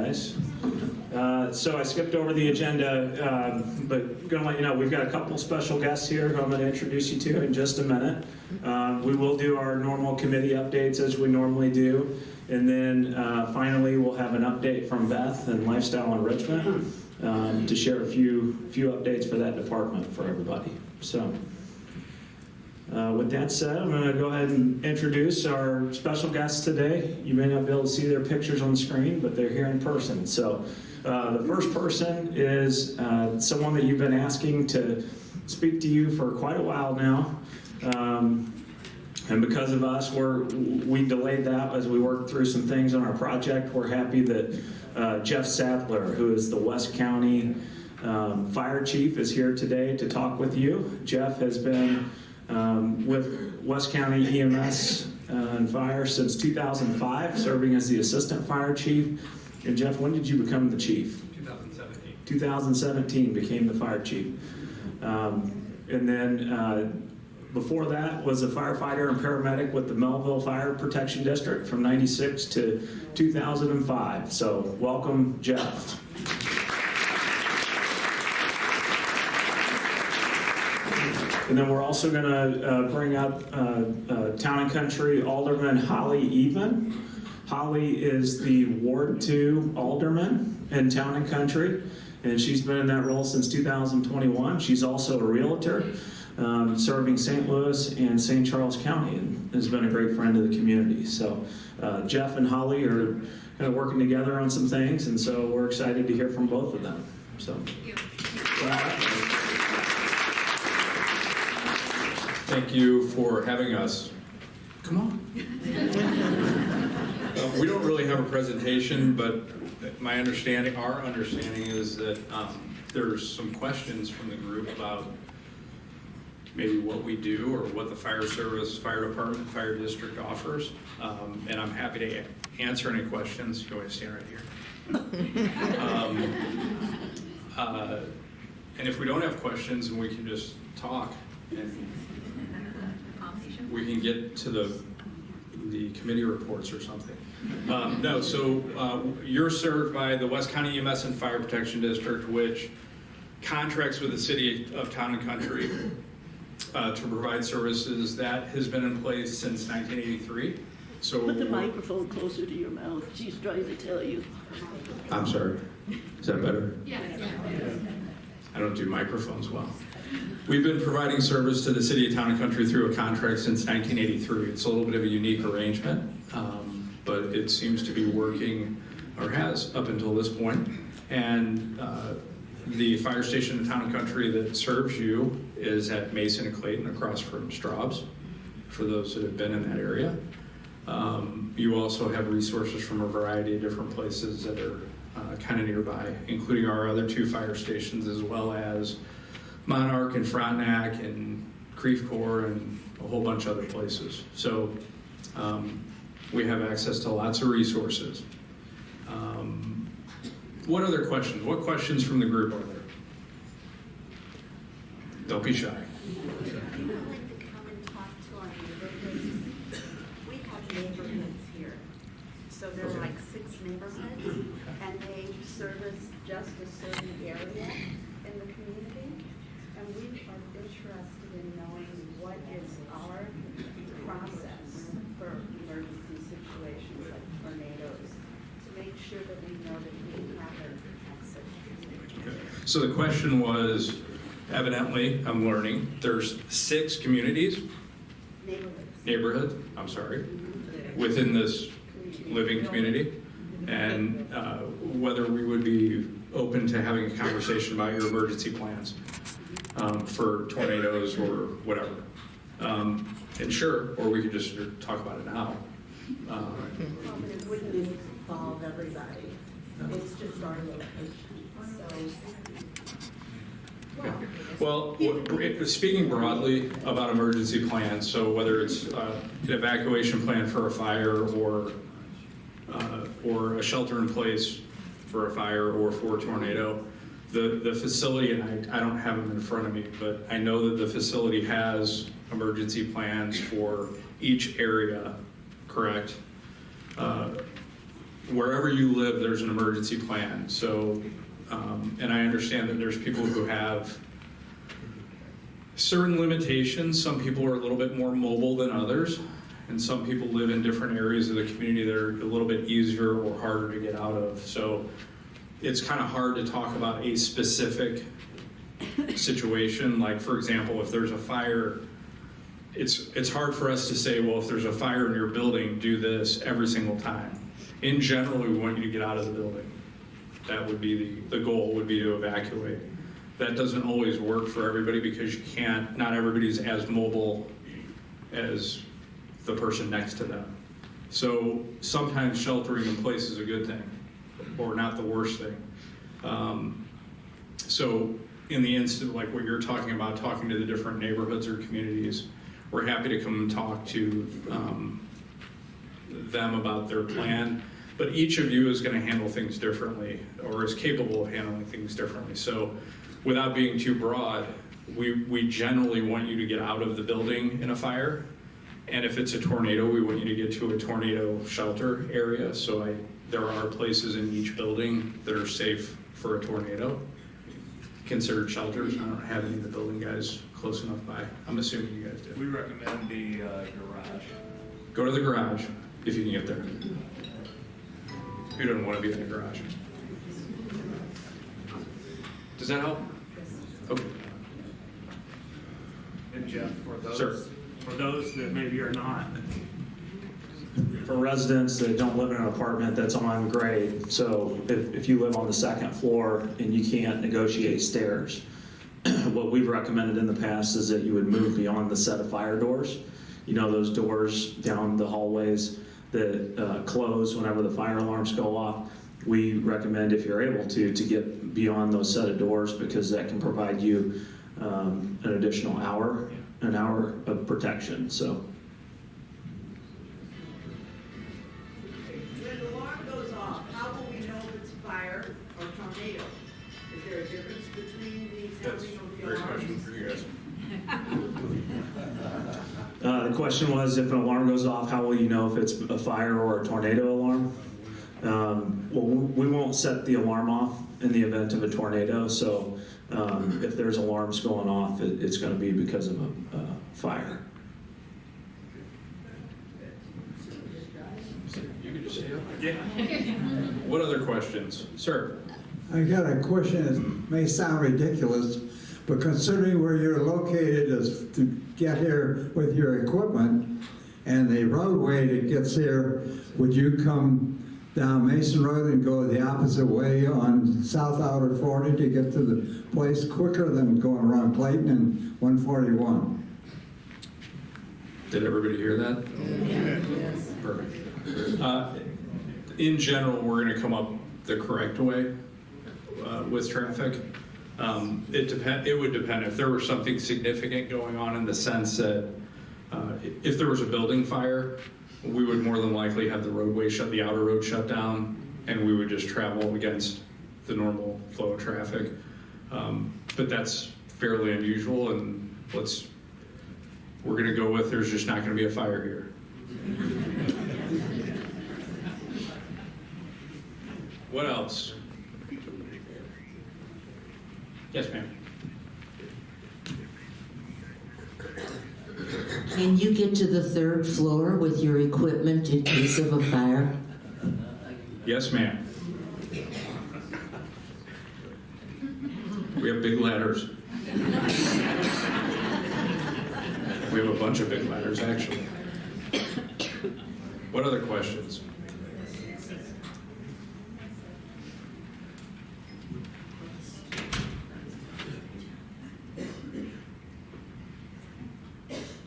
guys. So I skipped over the agenda, but going to let you know we've got a couple special guests here who I'm going to introduce you to in just a minute. We will do our normal committee updates as we normally do, and then finally we'll have an update from Beth and Lifestyle Enrichment to share a few updates for that department for everybody. So. With that said, I'm going to go ahead and introduce our special guests today. You may not be able to see their pictures on the screen, but they're here in person. So the first person is someone that you've been asking to speak to you for quite a while now. And because of us, we delayed that as we worked through some things on our project. We're happy that Jeff Sadler, who is the West County Fire Chief, is here today to talk with you. Jeff has been with West County EMS and Fire since 2005, serving as the Assistant Fire Chief. And Jeff, when did you become the Chief? 2017. 2017 became the Fire Chief. And then before that was a firefighter and paramedic with the Melville Fire Protection District from 96 to 2005. So welcome, Jeff. And then we're also going to bring up Town and Country Alderman Holly Even. Holly is the Ward 2 Alderman in Town and Country, and she's been in that role since 2021. She's also a realtor, serving St. Louis and St. Charles County, and has been a great friend of the community. So Jeff and Holly are kind of working together on some things, and so we're excited to hear from both of them. So. Thank you for having us. Come on. We don't really have a presentation, but our understanding is that there's some questions from the group about maybe what we do or what the fire service, fire department, fire district offers. And I'm happy to answer any questions. You want to stand right here. And if we don't have questions, and we can just talk, and we can get to the committee reports or something. You're served by the West County EMS and Fire Protection District, which contracts with the city of Town and Country to provide services. That has been in place since 1983. So put the microphone closer to your mouth. She's trying to tell you. I'm sorry. Is that better? Yeah. I don't do microphones well. We've been providing service to the city of Town and Country through a contract since 1983. It's a little bit of a unique arrangement, but it seems to be working, or has up until this point. And the fire station in Town and Country that serves you is at Mason and Clayton, across from Straub's, for those that have been in that area. You also have resources from a variety of different places that are kind of nearby, including our other two fire stations, as well as Monarch and Frontenac and Creve Coeur and a whole bunch of other places. So we have access to lots of resources. What other questions? What questions from the group are there? Don't be shy. I would like to come and talk to our neighborhoods. We have neighborhoods here. So there are like 6 neighborhoods, and they service just a certain area in the community. And we are interested in knowing what is our process for emergency situations like tornadoes, to make sure that we know that we have an exit. Okay. So the question was, evidently, I'm learning, there's 6 communities, neighborhoods, I'm sorry, within this living community, and whether we would be open to having a conversation about your emergency plans for tornadoes or whatever. And sure, or we could just talk about it now. But it wouldn't involve everybody. It's just our location. Well, speaking broadly about emergency plans, so whether it's an evacuation plan for a fire or a shelter in place for a fire or for a tornado, the facility, and I don't have them in front of me, but I know that the facility has emergency plans for each area, correct? wherever you live, there's an emergency plan. So, and I understand that there's people who have certain limitations. Some people are a little bit more mobile than others, and some people live in different areas of the community that are a little bit easier or harder to get out of. So it's kind of hard to talk about a specific situation. Like, for example, if there's a fire, it's hard for us to say, well, if there's a fire in your building, do this every single time. In general, we want you to get out of the building. That would be the goal would be to evacuate. That doesn't always work for everybody because you can't, not everybody's as mobile as the person next to them. So sometimes sheltering in place is a good thing, or not the worst thing. So in the instant, like what you're talking about, talking to the different neighborhoods or communities, we're happy to come and talk to them about their plan. But each of you is going to handle things differently, or is capable of handling things differently. So without being too broad, we generally want you to get out of the building in a fire. And if it's a tornado, we want you to get to a tornado shelter area. So there are places in each building that are safe for a tornado, considered shelters. I don't have any of the building guys close enough by. I'm assuming you guys do. We recommend the garage. Go to the garage if you can get there. Who doesn't want to be in the garage? Does that help? Okay. And Jeff, Sir. for those that maybe are not, For residents that don't live in an apartment that's on grade, so if you live on the second floor and you can't negotiate stairs, what we've recommended in the past is that you would move beyond the set of fire doors. You know, those doors down the hallways that close whenever the fire alarms go off. We recommend, if you're able to get beyond those set of doors, because that can provide you an additional hour of protection. So. When the alarm goes off, how will we know if it's fire or tornado? Is there a difference between the sounding of the Great alarms? question for you guys. The question was, if an alarm goes off, how will you know if it's a fire or a tornado alarm? Well, we won't set the alarm off in the event of a tornado, so if there's alarms going off, it's going to be because of a fire. You can just stay up. Yeah. What other questions? Sir? I got a question that may sound ridiculous, but considering where you're located as to get here with your equipment and the roadway that gets here, would you come down Mason Road and go the opposite way on South Outer 40 to get to the place quicker than going around Clayton and 141? Did everybody hear that? Yes. Perfect. In general, we're going to come up the correct way with traffic. It would depend if there was something significant going on, in the sense that if there was a building fire, we would more than likely have the roadway the outer road shut down, and we would just travel against the normal flow of traffic. But that's fairly unusual, and we're going to go with there's just not going to be a fire here. What else? Yes, ma'am. Can you get to the third floor with your equipment in case of a fire? Yes, ma'am. We have big ladders. We have a bunch of big ladders, actually. What other questions?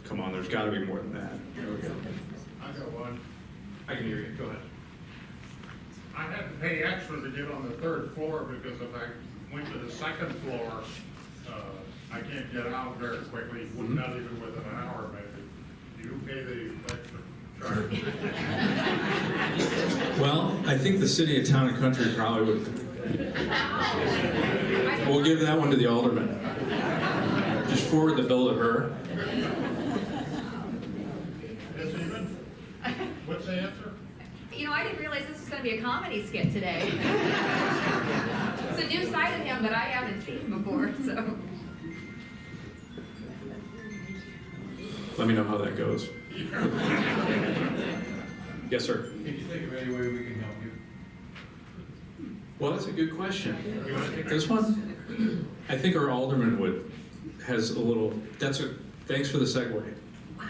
Come on, there's got to be more than that. There we go. I got one. I can hear you. Go ahead. I had to pay extra to get on the third floor because if I went to the second floor, I can't get out very quickly, not even within an hour maybe. Do you pay the extra charge? Well, I think the city of Town and Country probably would. We'll give that one to the alderman. Just forward the bill to her. What's the answer? I didn't realize this was going to be a comedy skit today. It's a new side of him that I haven't seen before, so. Let me know how that goes. Yes, sir. Can you think of any way we can help you? Well, that's a good question. This one, I think our alderman has a little. Thanks for the segue. Wow.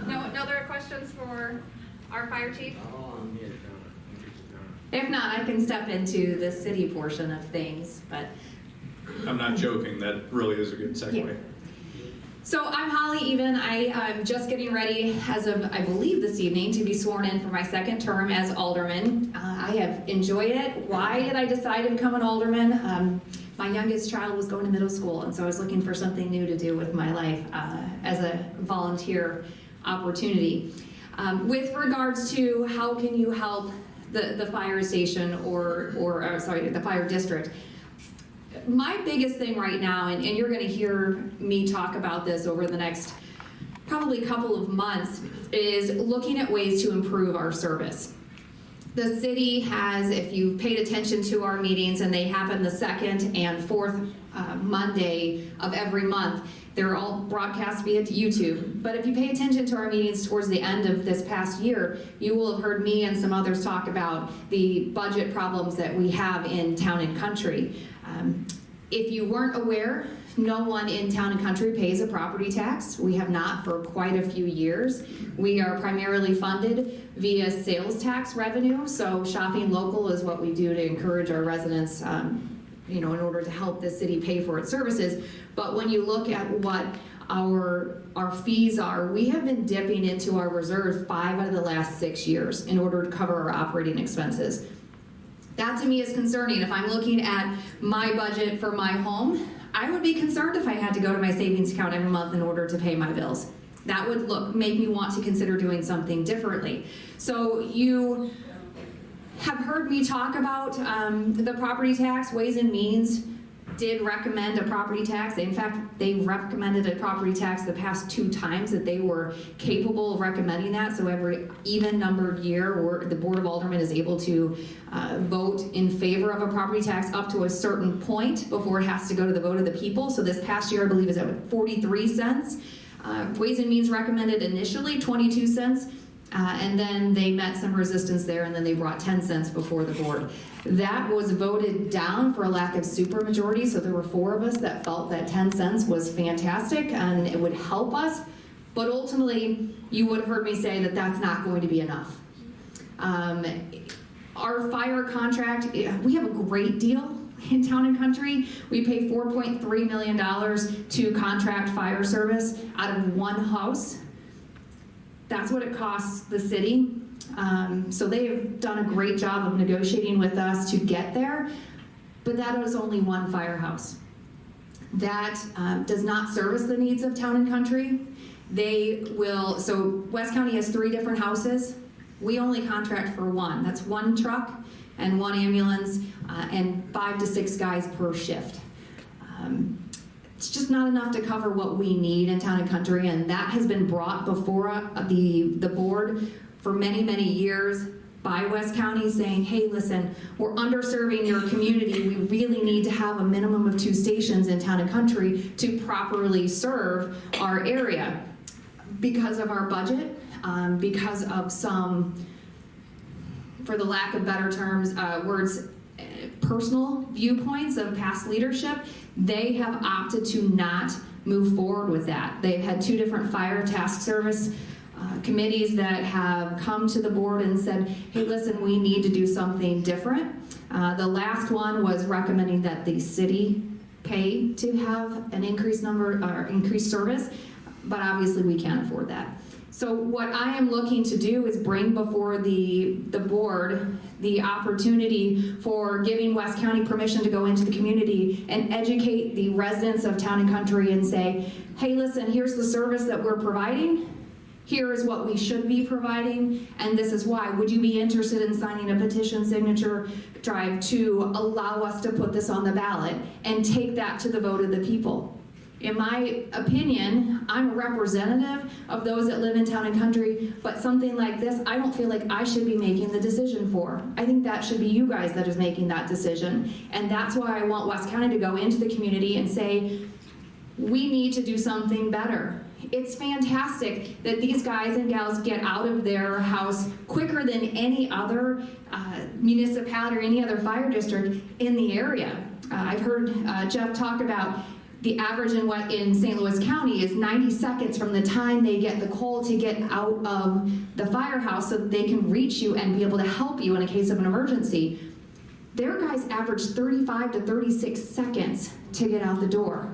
No other questions for our fire chief? If not, I can step into the city portion of things, but. I'm not joking. That really is a good segue. Yeah. So I'm Holly Even. I'm just getting ready as of, I believe, this evening to be sworn in for my second term as alderman. I have enjoyed it. Why did I decide to become an alderman? My youngest child was going to middle school, and so I was looking for something new to do with my life as a volunteer opportunity. With regards to how can you help the fire station or the fire district, my biggest thing right now, and you're going to hear me talk about this over the next probably couple of months, is looking at ways to improve our service. The city has, if you've paid attention to our meetings, and they happen the second and fourth Monday of every month, they're all broadcast via YouTube. But if you pay attention to our meetings towards the end of this past year, you will have heard me and some others talk about the budget problems that we have in Town and Country. If you weren't aware, no one in Town and Country pays a property tax. We have not for quite a few years. We are primarily funded via sales tax revenue, so shopping local is what we do to encourage our residents in order to help the city pay for its services. But when you look at what our fees are, we have been dipping into our reserves 5 out of the last 6 years in order to cover our operating expenses. That to me is concerning. If I'm looking at my budget for my home, I would be concerned if I had to go to my savings account every month in order to pay my bills. That would make me want to consider doing something differently. So you have heard me talk about the property tax. Ways and Means did recommend a property tax. In fact, they recommended a property tax the past 2 times that they were capable of recommending that. So every even numbered year, the Board of Aldermen is able to vote in favor of a property tax up to a certain point before it has to go to the vote of the people. So this past year, I believe, is at 43 cents. Ways and Means recommended initially 22 cents. And then they met some resistance there, and then they brought 10 cents before the board. That was voted down for a lack of supermajority, so there were 4 of us that felt that 10 cents was fantastic and it would help us. But ultimately, you would have heard me say that that's not going to be enough. Our fire contract, we have a great deal in Town and Country. We pay $4.3 million to contract fire service out of 1 house. That's what it costs the city. So they have done a great job of negotiating with us to get there, but that is only 1 firehouse. That does not service the needs of Town and Country. So West County has 3 different houses. We only contract for 1. That's 1 truck and 1 ambulance and 5 to 6 guys per shift. It's just not enough to cover what we need in Town and Country, and that has been brought before the board for many, many years by West County saying, hey, listen, we're underserving your community. We really need to have a minimum of 2 stations in Town and Country to properly serve our area. Because of our budget, because of some, for the lack of better terms, personal viewpoints of past leadership, they have opted to not move forward with that. They've had 2 different fire task service committees that have come to the board and said, hey, listen, we need to do something different. The last one was recommending that the city pay to have an increased service, but obviously we can't afford that. So what I am looking to do is bring before the board the opportunity for giving West County permission to go into the community and educate the residents of Town and Country and say, hey, listen, here's the service that we're providing. Here is what we should be providing, and this is why. Would you be interested in signing a petition signature drive to allow us to put this on the ballot and take that to the vote of the people? In my opinion, I'm a representative of those that live in town and country, but something like this, I don't feel like I should be making the decision for. I think that should be you guys that is making that decision. And that's why I want West County to go into the community and say, we need to do something better. It's fantastic that these guys and gals get out of their house quicker than any other municipality or any other fire district in the area. I've heard Jeff talk about the average in St. Louis County is 90 seconds from the time they get the call to get out of the firehouse so that they can reach you and be able to help you in a case of an emergency. Their guys average 35 to 36 seconds to get out the door.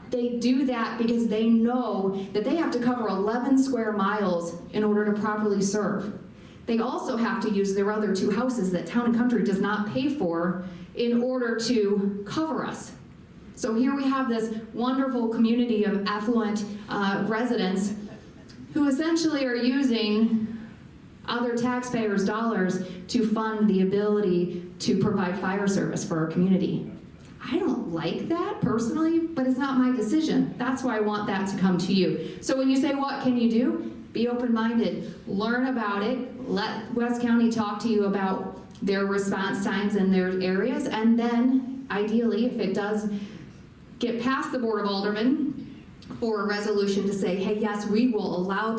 They do that because they know that they have to cover 11 square miles in order to properly serve. They also have to use their other 2 houses that Town and Country does not pay for in order to cover us. So here we have this wonderful community of affluent residents who essentially are using other taxpayers' dollars to fund the ability to provide fire service for our community. I don't like that personally, but it's not my decision. That's why I want that to come to you. So when you say, what can you do? Be open-minded, learn about it, let West County talk to you about their response times in their areas, and then ideally, if it does get past the Board of Aldermen for a resolution to say, hey, yes, we will allow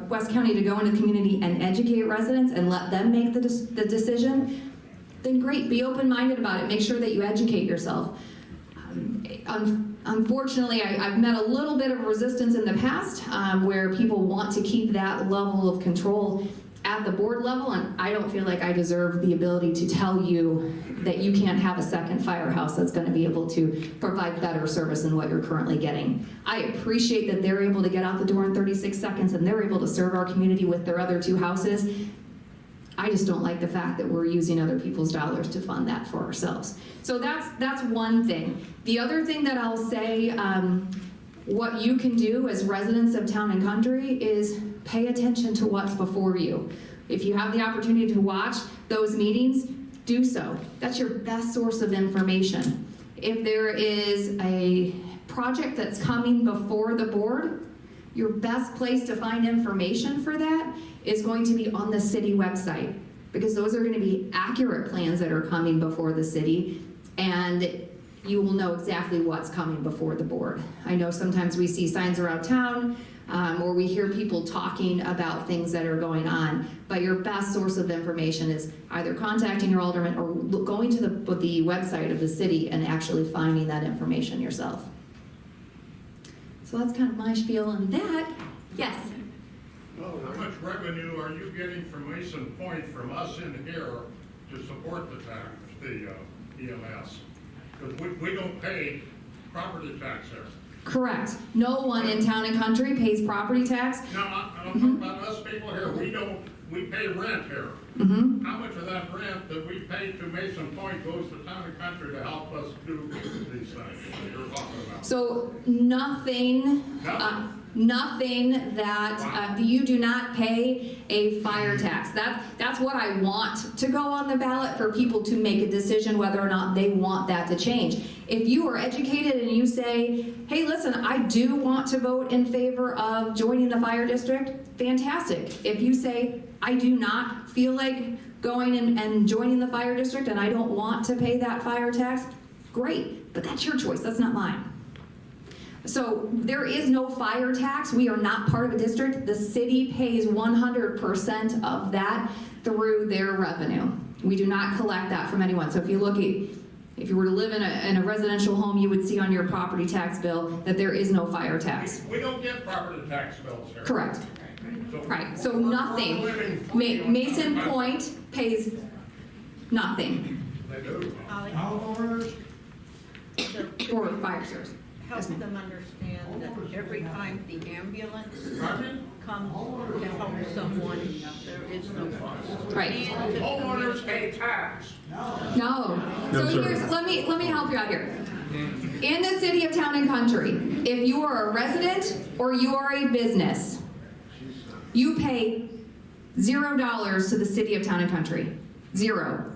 West County to go into the community and educate residents and let them make the decision, then great, be open-minded about it. Make sure that you educate yourself. Unfortunately, I've met a little bit of resistance in the past where people want to keep that level of control at the board level, and I don't feel like I deserve the ability to tell you that you can't have a second firehouse that's going to be able to provide better service than what you're currently getting. I appreciate that they're able to get out the door in 36 seconds and they're able to serve our community with their other 2 houses. I just don't like the fact that we're using other people's dollars to fund that for ourselves. So that's one thing. The other thing that I'll say, what you can do as residents of Town and Country is pay attention to what's before you. If you have the opportunity to watch those meetings, do so. That's your best source of information. If there is a project that's coming before the board, your best place to find information for that is going to be on the city website, because those are going to be accurate plans that are coming before the city, and you will know exactly what's coming before the board. I know sometimes we see signs around town, or we hear people talking about things that are going on, but your best source of information is either contacting your alderman or going to the website of the city and actually finding that information yourself. So that's kind of my spiel on that. Yes? How much revenue are you getting from Mason Pointe from us in here to support the tax, the EMS? Because we don't pay property tax there. Correct. No one in Town and Country pays property tax. No, I'm talking about us people here. We pay rent here. Mm-hmm. How much of that rent that we pay to Mason Pointe goes to Town and Country to help us do these things that you're talking about? So nothing that you do not pay a fire tax. That's what I want to go on the ballot for people to make a decision whether or not they want that to change. If you are educated and you say, hey, listen, I do want to vote in favor of joining the fire district, fantastic. If you say, I do not feel like going and joining the fire district and I don't want to pay that fire tax, great, but that's your choice, that's not mine. So there is no fire tax. We are not part of a district. The city pays 100% of that through their revenue. We do not collect that from anyone. So if you were to live in a residential home, you would see on your property tax bill that there is no fire tax. We don't get property tax bills here. Correct. Right. So nothing. Mason Pointe pays nothing They do. for fire service. Help them understand that every time the ambulance comes to help someone, there is no cost. Right. Homeowners pay tax. No. So let me help you out here. In the city of Town and Country, if you are a resident or you are a business, you pay $0 to the city of Town and Country. Zero.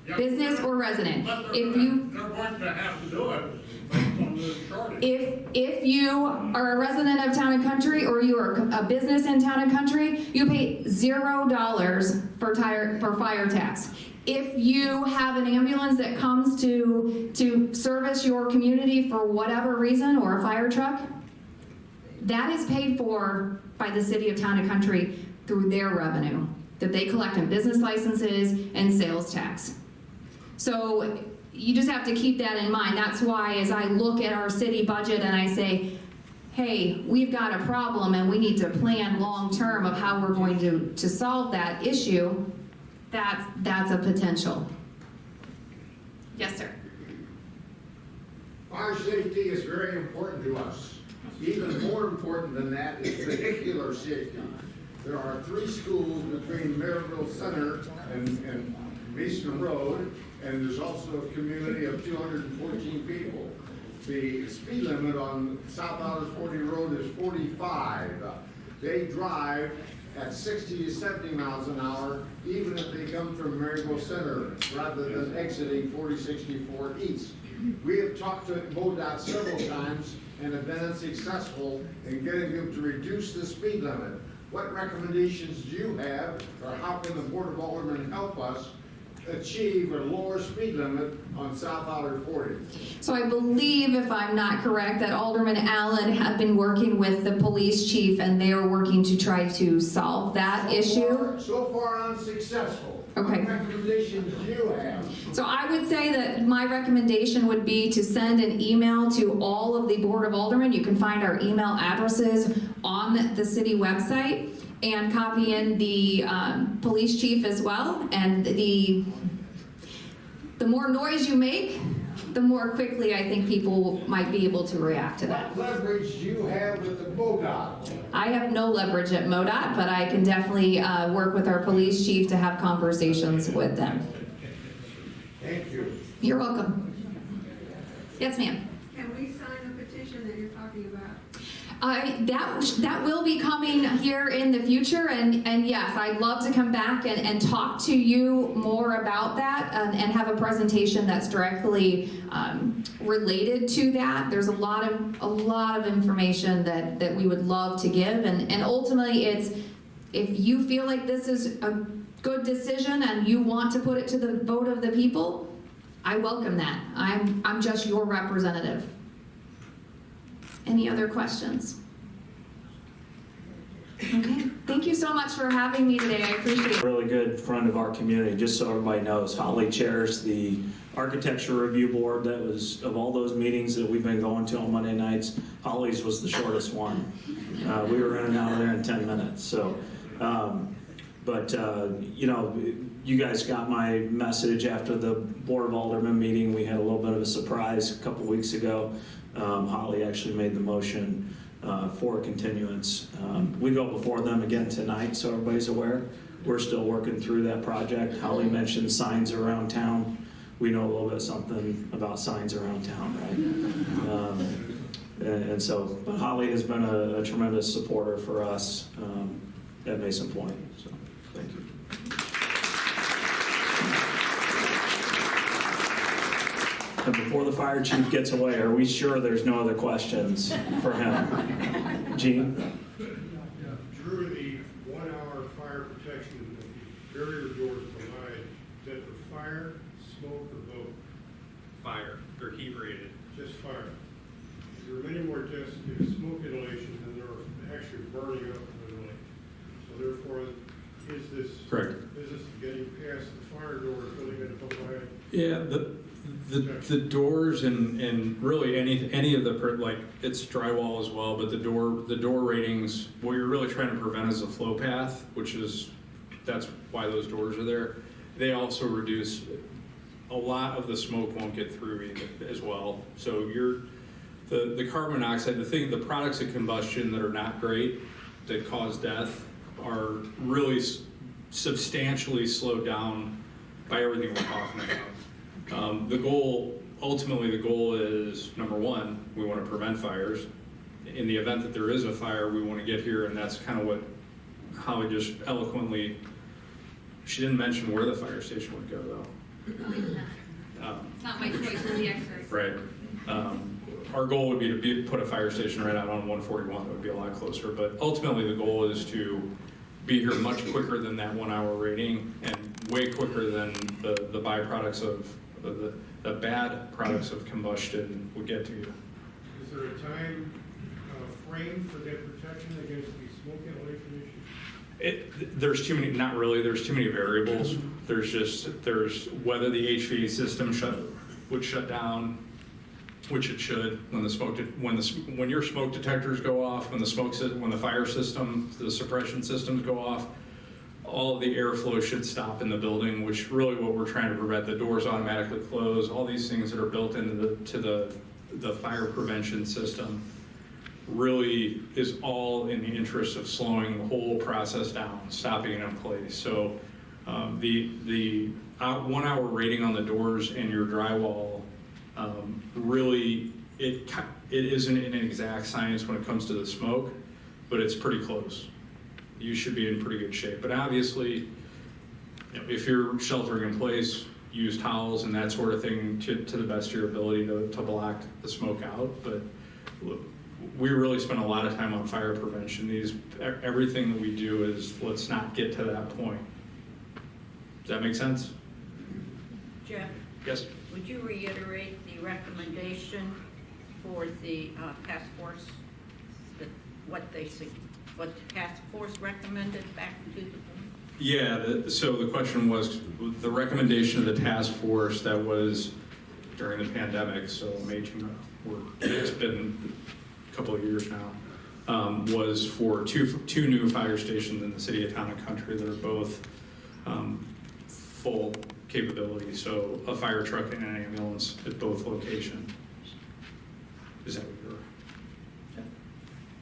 Business or resident. But If you they're going to have to do it based on If you are a resident of Town and Country or you are a business in Town and Country, you pay $0 for fire tax. If you have an ambulance that comes to service your community for whatever reason, or a fire truck, that is paid for by the city of Town and Country through their revenue that they collect in business licenses and sales tax. So you just have to keep that in mind. That's why as I look at our city budget and I say, hey, we've got a problem and we need to plan long-term of how we're going to solve that issue, that's a potential. Yes, sir. Fire safety is very important to us. Even more important than that is vehicular safety. There are 3 schools between Maryville Center and Mason Road, and there's also a community of 214 people. The speed limit on South Otters 40 Road is 45. They drive at 60 to 70 miles an hour, even if they come from Maryville Center, rather than exiting 4064 East. We have talked to MoDOT several times and have been unsuccessful in getting them to reduce the speed limit. What recommendations do you have, or how can the Board of Aldermen help us achieve a lower speed limit on South Otter 40? So I believe, if I'm not correct, that Alderman Allen had been working with the police chief and they are working to try to solve that issue. So far unsuccessful. Okay. What recommendations do you have? So I would say that my recommendation would be to send an email to all of the Board of Aldermen. You can find our email addresses on the city website, and copy in the police chief as well. And the more noise you make, the more quickly I think people might be able to react to that. What leverage do you have with the MoDOT? I have no leverage at MoDOT, but I can definitely work with our police chief to have conversations with them. Thank you. You're welcome. Yes, ma'am. Can we sign the petition that you're talking about? That will be coming here in the future, and yes, I'd love to come back and talk to you more about that and have a presentation that's directly related to that. There's a lot of information that we would love to give, and ultimately it's, if you feel like this is a good decision and you want to put it to the vote of the people, I welcome that. I'm just your representative. Any other questions? Okay, thank you so much for having me today. I appreciate it. Really good friend of our community, just so everybody knows. Holly chairs the Architecture Review Board. That was, of all those meetings that we've been going to on Monday nights, Holly's was the shortest one. We were in and out of there in 10 minutes. So, you know, you guys got my message after the Board of Aldermen meeting. We had a little bit of a surprise a couple weeks ago. Holly actually made the motion for continuance. We go before them again tonight, so everybody's aware. We're still working through that project. Holly mentioned signs around town. We know a little bit something about signs around town, right? And so, but Holly has been a tremendous supporter for us at Mason Pointe. So, thank you. And before the fire chief gets away, are we sure there's no other questions for him? Gene? Drew, the 1 hour fire protection that the barrier doors provide, is that for fire, smoke, or both? Fire, or heat rated. Just fire. There are many more tests to smoke inhalation than there are actually burning up literally. So therefore, is this Correct. business getting past the fire doors really going to provide? Yeah, the doors and really any of the like, it's drywall as well, but the door ratings, what you're really trying to prevent is a flow path, that's why those doors are there. They also reduce, a lot of the smoke won't get through either, as well. So the carbon monoxide, the products of combustion that are not great, that cause death, are really substantially slowed down by everything we're talking about. Ultimately the goal is, number one, we want to prevent fires. In the event that there is a fire, we want to get here, and that's kind of what Holly just eloquently, she didn't mention where the fire station would go though. It's not my choice, we're the experts. Right. our goal would be to put a fire station right out on 141. That would be a lot closer. But ultimately, the goal is to be here much quicker than that 1 hour rating and way quicker than the byproducts of the bad products of combustion would get to you. Is there a time frame for that protection against the smoke inhalation issue? There's too many, not really, there's too many variables. There's whether the HVAC system would shut down, which it should, when your smoke detectors go off, when the fire system, the suppression systems go off, all of the airflow should stop in the building, which really what we're trying to prevent. The doors automatically close, all these things that are built into the fire prevention system really is all in the interest of slowing the whole process down, stopping it in place. So the 1 hour rating on the doors and your drywall, really, it isn't an exact science when it comes to the smoke, but it's pretty close. You should be in pretty good shape. But obviously, if you're sheltering in place, use towels and that sort of thing to the best of your ability to block the smoke out. But we really spend a lot of time on fire prevention. Everything that we do is let's not get to that point. Does that make sense? Jeff? Yes. Would you reiterate the recommendation for the task force, what the task force recommended back to the board? Yeah, so the question was the recommendation of the task force that was during the pandemic, so it's been a couple of years now, was for two new fire stations in the city of Town and Country that are both full capability, so a fire truck and an ambulance at both locations. Is that what you're?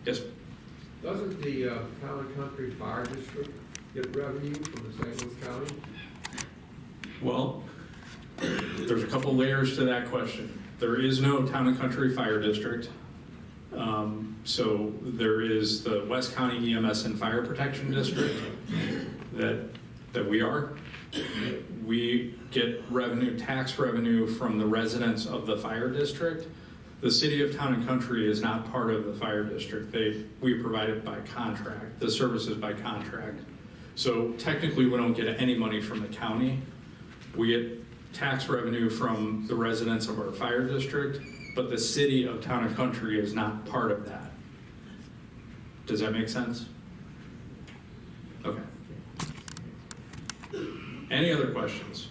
Yes. Doesn't the Town and Country Fire District get revenue from the St. Louis County? Well, there's a couple layers to that question. There is no Town and Country Fire District. So there is the West County EMS and Fire Protection District that we are. We get revenue, tax revenue from the residents of the fire district. The city of Town and Country is not part of the fire district. We provide it by contract, the services by contract. So technically we don't get any money from the county. We get tax revenue from the residents of our fire district, but the city of Town and Country is not part of that. Does that make sense? Okay. Any other questions?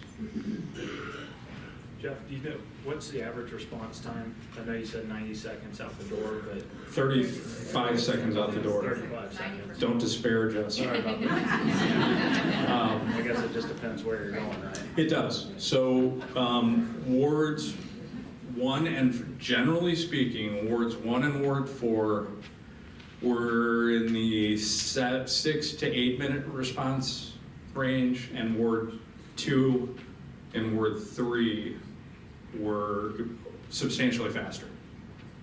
Jeff, do you know, what's the average response time? I know you said 90 seconds out the door, but 35 seconds out the door. 35 seconds. Don't disparage us. Sorry about that. I guess it just depends where you're going, right? It does. So wards 1 and generally speaking, wards 1 and ward 4 were in the 6 to 8 minute response range, and ward 2 and ward 3 were substantially faster.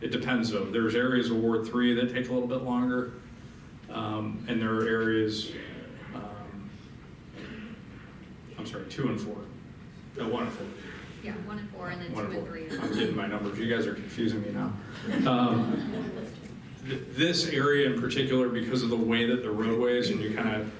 It depends though. There's areas of ward 3 that take a little bit longer, and there are areas, 2 and 4. No, 1 and 4. Yeah, 1 and 4, and then 2 1 and and 4. 3. I'm getting my numbers. You guys are confusing me now. This area in particular, because of the way that the roadways, and you kind of,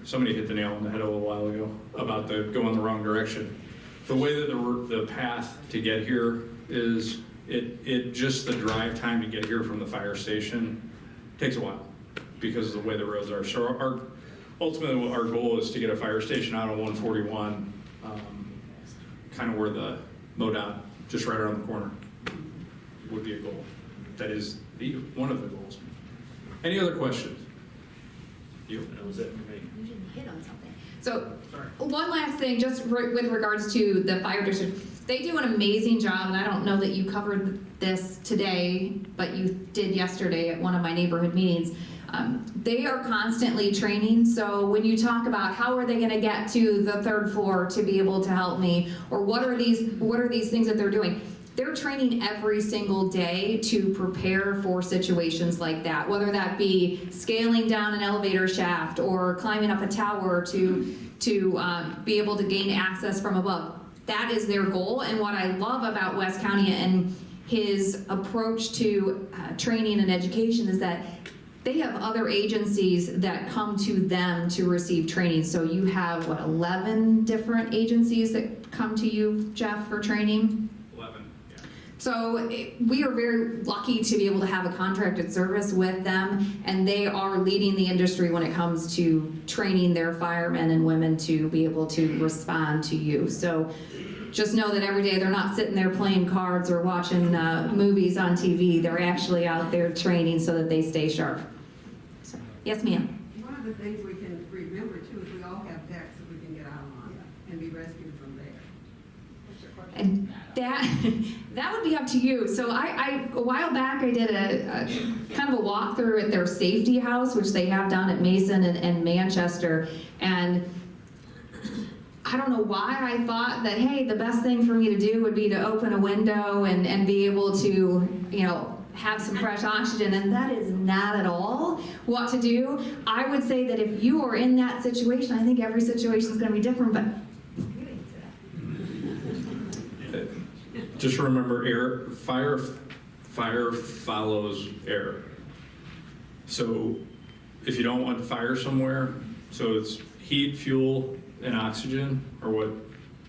somebody hit the nail on the head a little while ago about the going the wrong direction. The way that the path to get here is, it just the drive time to get here from the fire station takes a while because of the way the roads are. So ultimately our goal is to get a fire station out on 141, kind of where the MoDOT, just right around the corner, would be a goal. That is one of the goals. Any other questions? That was it for me. You didn't hit on something. So, one last thing, just with regards to the fire district. They do an amazing job, and I don't know that you covered this today, but you did yesterday at one of my neighborhood meetings. They are constantly training, so when you talk about how are they going to get to the 3rd floor to be able to help me, or what are these things that they're doing, they're training every single day to prepare for situations like that, whether that be scaling down an elevator shaft or climbing up a tower to be able to gain access from above. that is their goal. And what I love about West County and his approach to training and education is that they have other agencies that come to them to receive training. So you have, what, 11 different agencies that come to you, Jeff, for training? 11, yeah. So we are very lucky to be able to have a contracted service with them, and they are leading the industry when it comes to training their firemen and women to be able to respond to you. So just know that every day they're not sitting there playing cards or watching movies on TV. They're actually out there training so that they stay sharp. So, yes, ma'am. One of the things we can remember too is we all have decks that we can get out on and be rescued from there. And that would be up to you. So a while back I did a kind of a walkthrough at their safety house, which they have down at Mason and Manchester, and I don't know why I thought that, hey, the best thing for me to do would be to open a window and be able to, you know, have some fresh oxygen, and that is not at all what to do. I would say that if you are in that situation, I think every situation is going to be different, but Just remember, fire follows air. So if you don't want to fire somewhere, so it's heat, fuel, and oxygen are what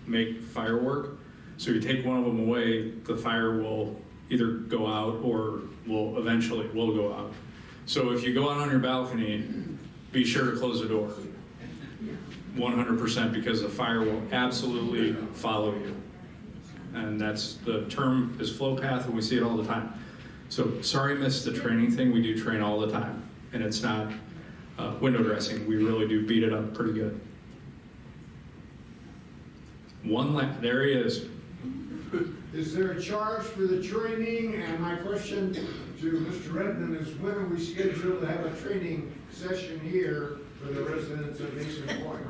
make fire work. So if you take one of them away, the fire will either go out or will eventually go out. So if you go out on your balcony, be sure to close the door. 100%, because the fire will absolutely follow you. And that's, the term is flow path, and we see it all the time. So sorry I missed the training thing. We do train all the time, and it's not window dressing. We really do beat it up pretty good. There he is. Is there a charge for the training? And my question to Mr. Redmond is, when are we scheduled to have a training session here for the residents of Mason Pointe?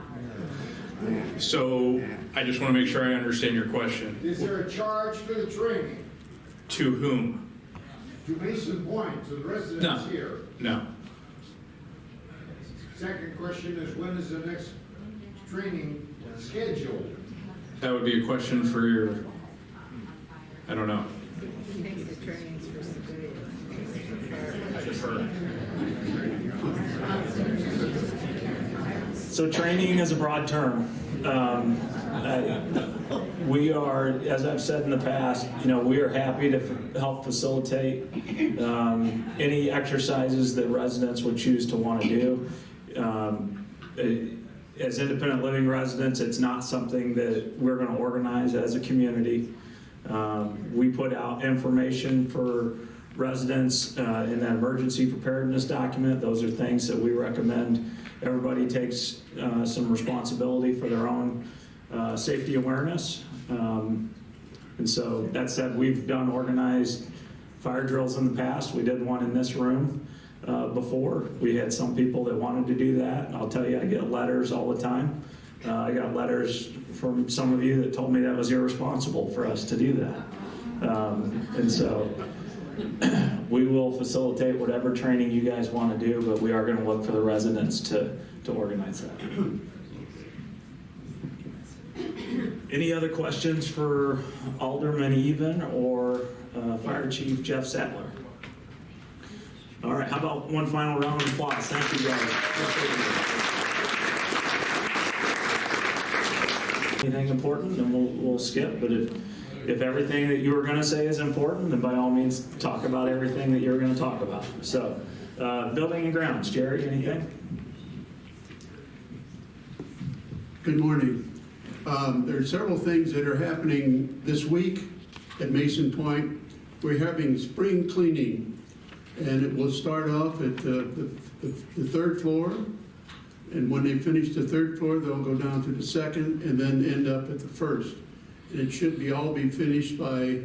So I just want to make sure I understand your question. Is there a charge for the training? To whom? To Mason Pointe, to the residents here? No. Second question is, when is the next training scheduled? That would be a question for your, I don't know. I just heard. So training is a broad term. We are, as I've said in the past, we are happy to help facilitate any exercises that residents would choose to want to do. As independent living residents, it's not something that we're going to organize as a community. We put out information for residents in that emergency preparedness document. Those are things that we recommend everybody takes some responsibility for their own safety awareness. And so that said, we've done organized fire drills in the past. We did one in this room before. We had some people that wanted to do that. I'll tell you, I get letters all the time. I got letters from some of you that told me that was irresponsible for us to do that. And so we will facilitate whatever training you guys want to do, but we are going to look for the residents to organize that. Any other questions for Alderman Even or Fire Chief Jeff Sattler? All right, how about one final round of applause? Thank you, guys. Anything important, then we'll skip. But if everything that you were going to say is important, then by all means talk about everything that you're going to talk about. So, building and grounds, Jerry, anything? Good morning. There are several things that are happening this week at Mason Pointe. We're having spring cleaning, and it will start off at the third floor. And when they finish the third floor, they'll go down to the second and then end up at the first. And it should all be finished by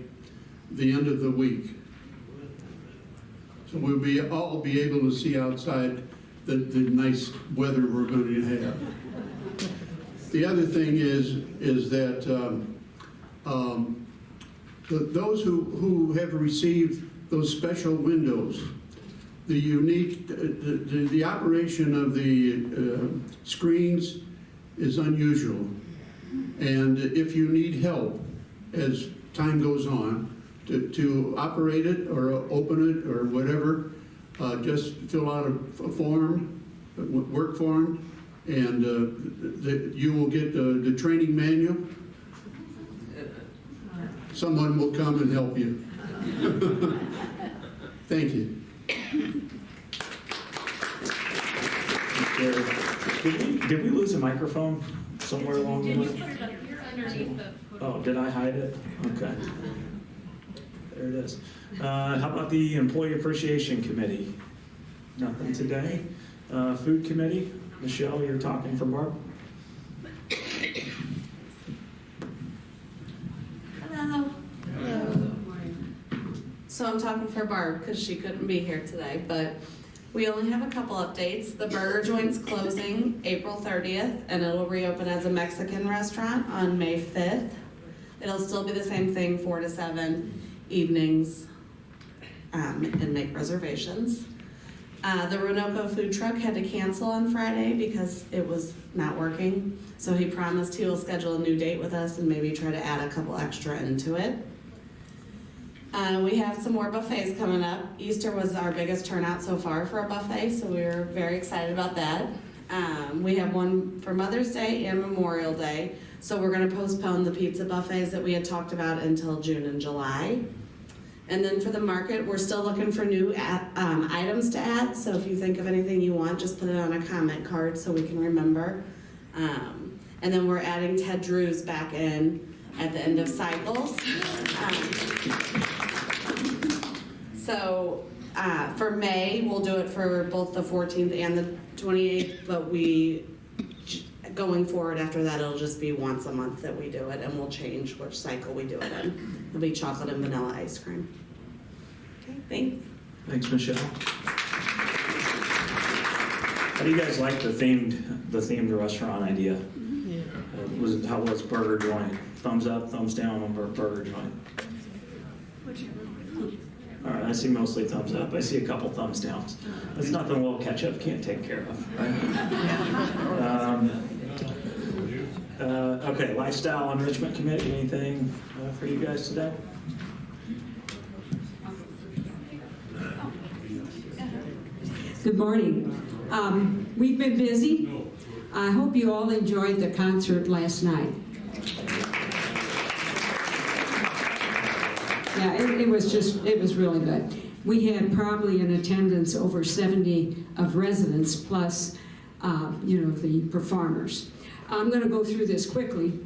the end of the week. So we'll all be able to see outside the nice weather we're going to have. The other thing is that those who have received those special windows, the unique, the operation of the screens is unusual. And if you need help as time goes on to operate it or open it or whatever, just fill out a form, a work form, and you will get the training manual. Someone will come and help you. Thank you. Did we lose a microphone somewhere along the way? Oh, did I hide it? Okay. There it is. How about the Employee Appreciation Committee? Nothing today. Food Committee? Michelle, you're talking for Barb? Hello. Hello. So I'm talking for Barb because she couldn't be here today, but we only have a couple updates. The Burger Joint's closing April 30th, and it'll reopen as a Mexican restaurant on May 5th. It'll still be the same thing, 4 to 7 evenings, and make reservations. The Roanoke food truck had to cancel on Friday because it was not working. So he promised he will schedule a new date with us and maybe try to add a couple extra into it. We have some more buffets coming up. Easter was our biggest turnout so far for a buffet, so we were very excited about that. We have one for Mother's Day and Memorial Day, so we're going to postpone the pizza buffets that we had talked about until June and July. And then for the market, we're still looking for new items to add, so if you think of anything you want, just put it on a comment card so we can remember. And then we're adding Ted Drew's back in at the end of cycles. So for May, we'll do it for both the 14th and the 28th, but going forward after that, it'll just be once a month that we do it, and we'll change which cycle we do it in. It'll be chocolate and vanilla ice cream. Okay, thanks. Thanks, Michelle. How do you guys like the themed restaurant idea? How was Burger Joint? Thumbs up, thumbs down on Burger Joint? All right, I see mostly thumbs up. I see a couple thumbs downs. That's nothing a little ketchup can't take care of, right? Okay, Lifestyle Enrichment Committee, anything for you guys today? Good morning. We've been busy. I hope you all enjoyed the concert last night. Yeah, it was really good. We had probably in attendance over 70 of residents plus, the performers. I'm going to go through this quickly.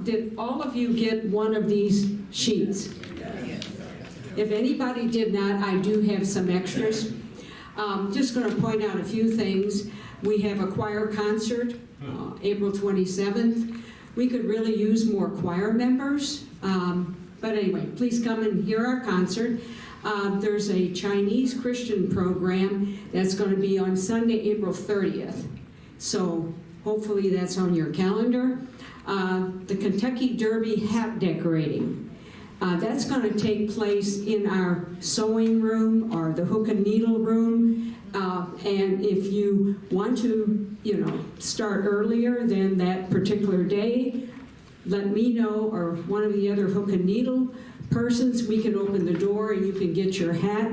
Did all of you get one of these sheets? If anybody did not, I do have some extras. Just going to point out a few things. We have a choir concert, April 27th. We could really use more choir members. But anyway, please come and hear our concert. There's a Chinese Christian program that's going to be on Sunday, April 30th. So hopefully that's on your calendar. The Kentucky Derby hat decorating. That's going to take place in our sewing room or the hook and needle room. And if you want to, start earlier than that particular day, let me know or one of the other hook and needle persons. We can open the door and you can get your hat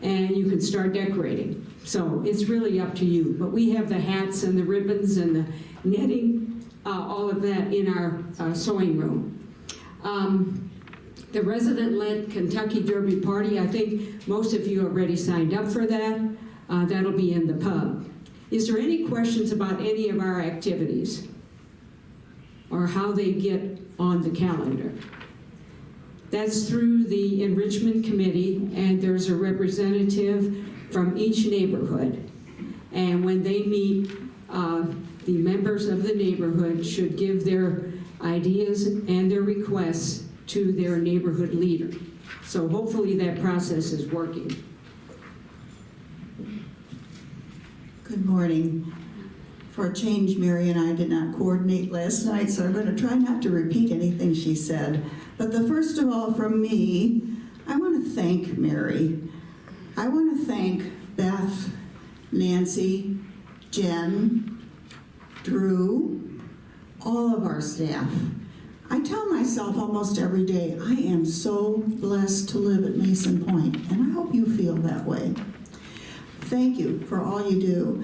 and you can start decorating. So it's really up to you. But we have the hats and the ribbons and the netting, all of that in our sewing room. The resident-led Kentucky Derby Party, I think most of you already signed up for that. That'll be in the pub. Is there any questions about any of our activities or how they get on the calendar? That's through the Enrichment Committee, and there's a representative from each neighborhood. And when they meet, the members of the neighborhood should give their ideas and their requests to their neighborhood leader. So hopefully that process is working. Good morning. For a change, Mary and I did not coordinate last night, so I'm going to try not to repeat anything she said. But the first of all, from me, I want to thank Mary. I want to thank Beth, Nancy, Jen, Drew, all of our staff. I tell myself almost every day, I am so blessed to live at Mason Pointe, and I hope you feel that way. Thank you for all you do.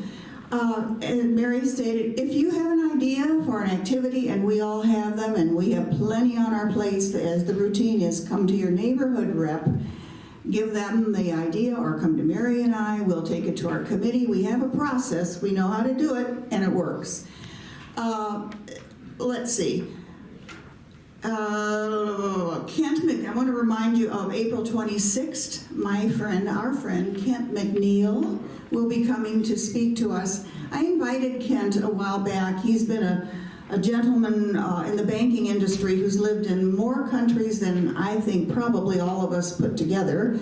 And Mary stated, if you have an idea for an activity, and we all have them, and we have plenty on our plates, as the routine is, come to your neighborhood rep, give them the idea, or come to Mary and I, we'll take it to our committee. We have a process, we know how to do it, and it works. Let's see. Kent I want to remind you of April 26th. Our friend Kent McNeil will be coming to speak to us. I invited Kent a while back. He's been a gentleman in the banking industry who's lived in more countries than I think probably all of us put together.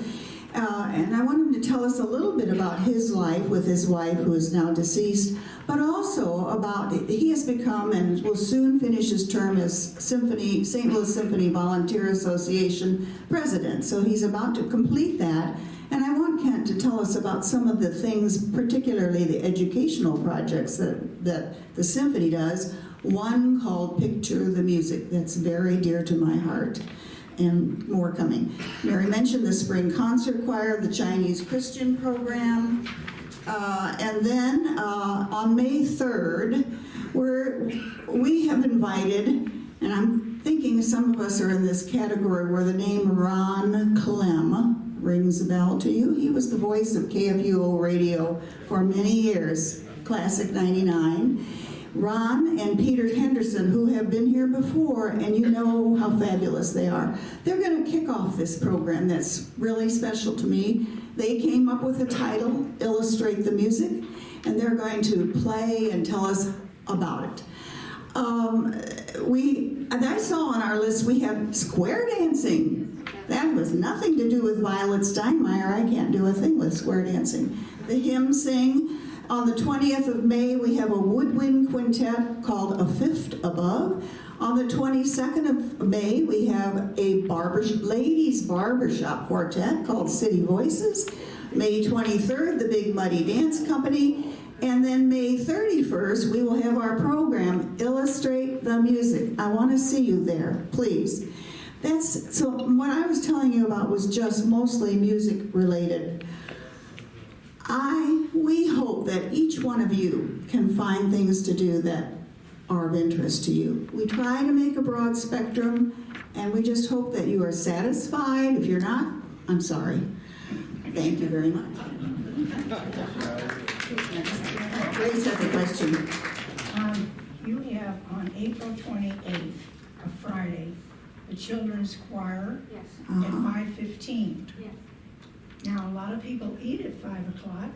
And I want him to tell us a little bit about his life with his wife, who is now deceased, but also about, he has become and will soon finish his term as St. Louis Symphony Volunteer Association president. So he's about to complete that. And I want Kent to tell us about some of the things, particularly the educational projects that the symphony does. One called Picture the Music, that's very dear to my heart. And more coming. Mary mentioned the spring concert choir, the Chinese Christian program, and then on May 3rd, we have invited, and I'm thinking some of us are in this category where the name Ron Clem rings a bell to you. He was the voice of KFUO radio for many years, Classic 99. Ron and Peter Henderson, who have been here before, and you know how fabulous they are. They're going to kick off this program that's really special to me. They came up with the title, Illustrate the Music, and they're going to play and tell us about it. I saw on our list we have square dancing. That was nothing to do with Violet Steinmeier. I can't do a thing with square dancing. The hymn sing. On the 20th of May, we have a woodwind quintet called A Fifth Above. On the 22nd of May, we have a ladies barbershop quartet called City Voices. May 23rd, the Big Muddy Dance Company. And then May 31st, we will have our program, Illustrate the Music. I want to see you there, please. So what I was telling you about was just mostly music related. We hope that each one of you can find things to do that are of interest to you. We try to make a broad spectrum, and we just hope that you are satisfied. If you're not, I'm sorry. Thank you very much. Grace has a question. You have on April 28th, a Friday, the children's choir at 5:15. Yes. Now, a lot of people eat at 5 o'clock.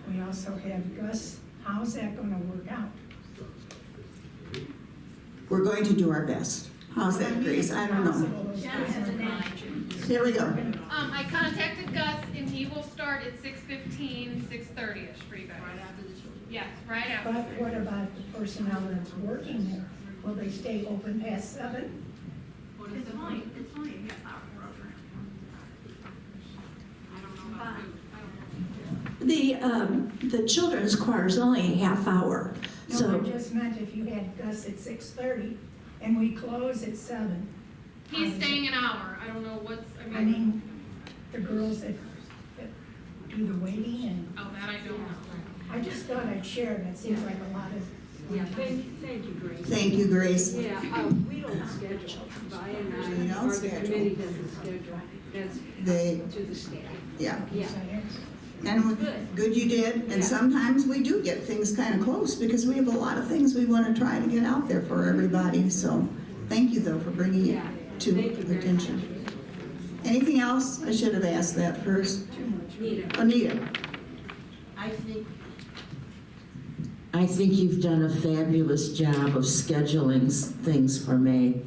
We also have Gus. How's that going to work out? We're going to do our best. How's that, Grace? I don't know. Here we go. I contacted Gus, and he will start at 6:15, 6:30ish for you guys. Right after the children? Yes, right after. But what about the personnel that's working there? Will they stay open past 7? It's only a half-hour program. The children's choir is only a half hour. No, So I just meant if you had Gus at 6:30 and we close at 7. He's staying an hour. I don't know what's, I mean, the girls that do the waiting and. Oh, that I don't know. I just thought I'd share. That seems like a lot of. Yeah, thank you, Grace. Thank you, Grace. Yeah, we don't schedule. Vi and I, We don't or the schedule. committee doesn't schedule. That's to the staff. Yeah. Yeah. And good you did. And sometimes we do get things kind of close because we have a lot of things we want to try to get out there for everybody. So thank you, though, for bringing it to attention. Anything else? I should have asked that first. Anita. I think you've done a fabulous job of scheduling things for May.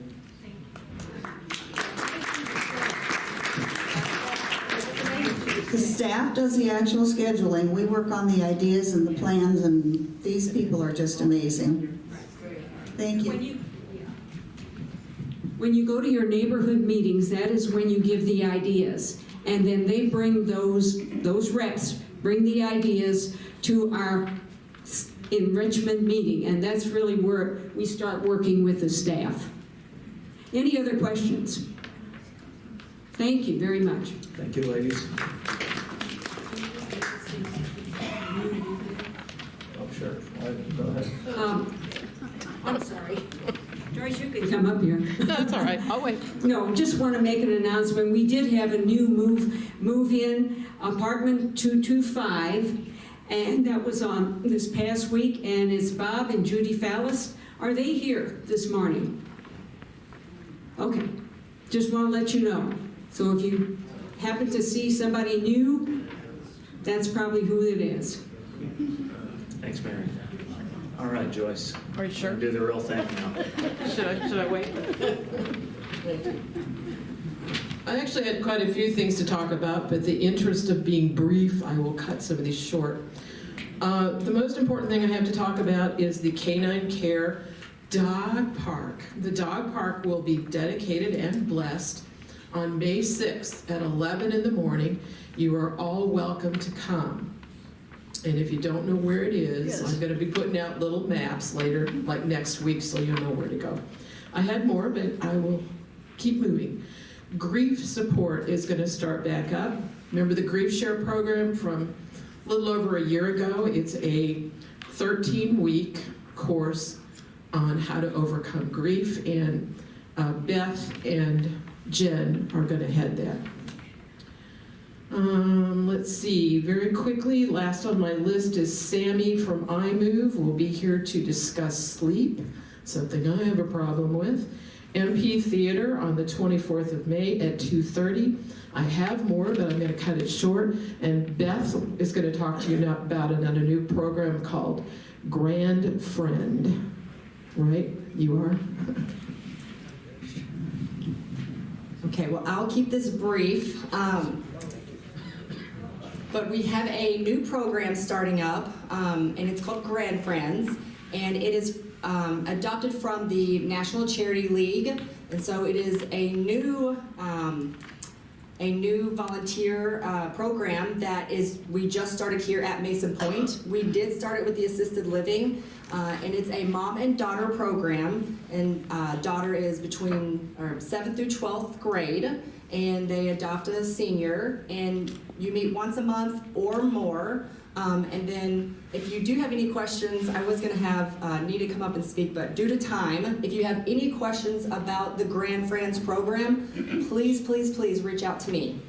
The staff does the actual scheduling. We work on the ideas and the plans, and these people are just amazing. Thank you. When you go to your neighborhood meetings, that is when you give the ideas. And then they bring those reps, bring the ideas to our enrichment meeting, and that's really where we start working with the staff. Any other questions? Thank you very much. Thank you, ladies. Oh, sure. Go ahead. I'm sorry. Joyce, you could Come up here. That's all right. I'll wait. No, just want to make an announcement. We did have a new move-in, apartment 225, and that was on this past week, and it's Bob and Judy Fallis. Are they here this morning? Okay, just want to let you know. So if you happen to see somebody new, that's probably who it is. Thanks, Mary. All right, Joyce. Are you sure? Do the real thing now. Should I wait? I actually had quite a few things to talk about, but the interest of being brief, I will cut some of these short. The most important thing I have to talk about is the Canine Care Dog Park. The dog park will be dedicated and blessed on May 6th at 11 in the morning. You are all welcome to come. And if you don't know where it is, I'm going to be putting out little maps later, like next week, so you'll know where to go. I had more, but I will keep moving. Grief support is going to start back up. Remember the Grief Share program from a little over a year ago? It's a 13-week course on how to overcome grief, and Beth and Jen are going to head that. Let's see, very quickly, last on my list is Sammy from iMove. Will be here to discuss sleep, something I have a problem with. MP Theater on the 24th of May at 2:30. I have more, but I'm going to cut it short. And Beth is going to talk to you now about another new program called Grand Friend. Right? You are? Okay, well, I'll keep this brief. But we have a new program starting up, and it's called Grand Friends, and it is adopted from the National Charity League, and so it is a new volunteer program that we just started here at Mason Pointe. We did start it with the assisted living, and it's a mom and daughter program, and daughter is between 7th through 12th grade, and they adopt a senior, and you meet once a month or more. And then if you do have any questions, I was going to have Nita come up and speak, but due to time, if you have any questions about the Grand Friends program, please, please, please reach out to me.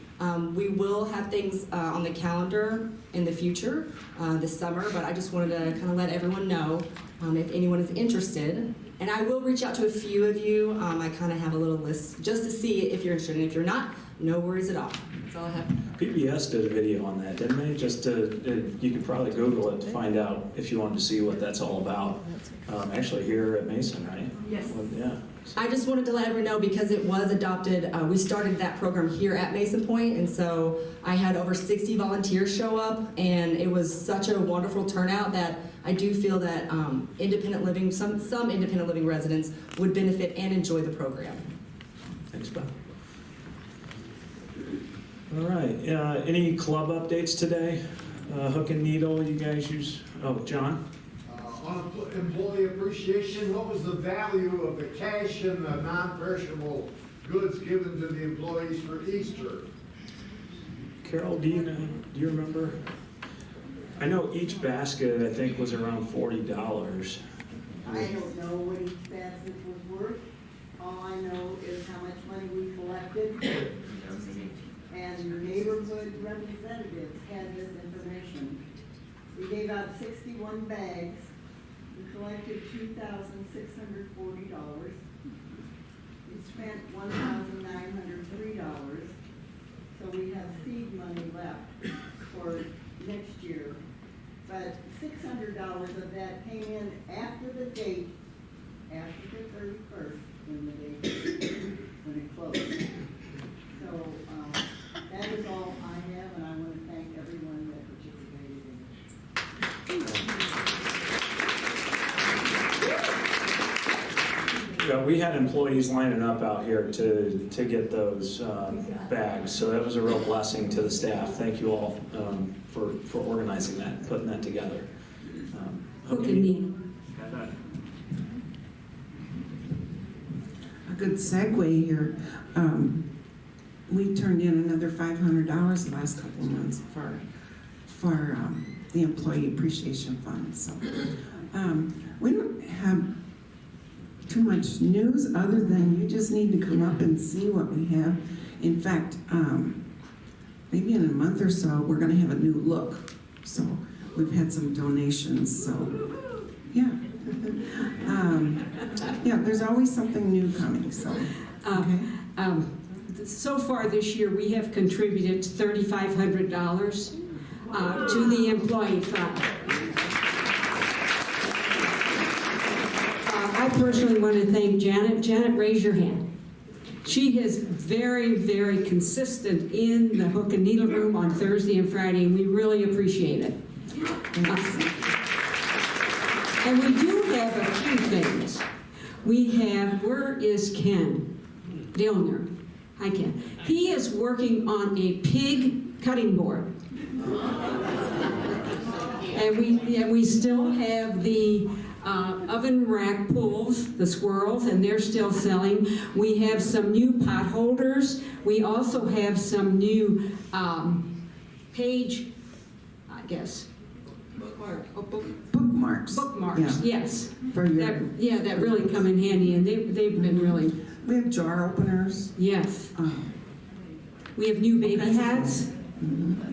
We will have things on the calendar in the future this summer, but I just wanted to kind of let everyone know if anyone is interested. And I will reach out to a few of you. I kind of have a little list just to see if you're interested. And if you're not, no worries at all. That's all I have. PBS did a video on that, didn't they? Just you could probably Google it to find out if you wanted to see what that's all about. Actually here at Mason, right? Yes. Well, yeah. I just wanted to let everyone know because it was adopted. We started that program here at Mason Pointe, and so I had over 60 volunteers show up, and it was such a wonderful turnout that I do feel that independent living, some independent living residents would benefit and enjoy the program. Thanks, Bob. All right. Any club updates today? Hook and Needle, you guys use? Oh, John? On employee appreciation, what was the value of the cash and the non-perishable goods given to the employees for Easter? Carol, do you remember? I know each basket, I think, was around $40. I don't know what each basket was worth. All I know is how much money we collected. And your neighborhood representatives had this information. We gave out 61 bags. We collected $2,640. We spent $1,903. So we have seed money left for next year. But $600 of that came in after the date, after the 31st, when it closed. So that is all I have, and I want to thank everyone that participated in it. Yeah, we had employees lining up out here to get those bags, so that was a real blessing to the staff. Thank you all for organizing that, putting that together. Hook and Needle. A good segue here. We turned in another $500 the last couple of months for the Employee Appreciation Fund. So we don't have too much news other than you just need to come up and see what we have. In fact, maybe in a month or so, we're going to have a new look. So we've had some donations. So yeah. Yeah, there's always something new coming. So okay. So far this year, we have contributed $3,500 to the employee fund. I personally want to thank Janet. Janet, raise your hand. She is very, very consistent in the Hook and Needle room on Thursday and Friday, and we really appreciate it. And we do have a few things. We have, where is Ken Dillner? Hi, Ken. He is working on a pig cutting board. And we still have the oven rack pulls, the squirrels, and they're still selling. We have some new pot holders. We also have some new page, I guess, bookmarks. Bookmarks, Yeah. yes. For your, that really come in handy, and they've been really. We have jar openers. Yes. We have new baby hats. Mm-hmm.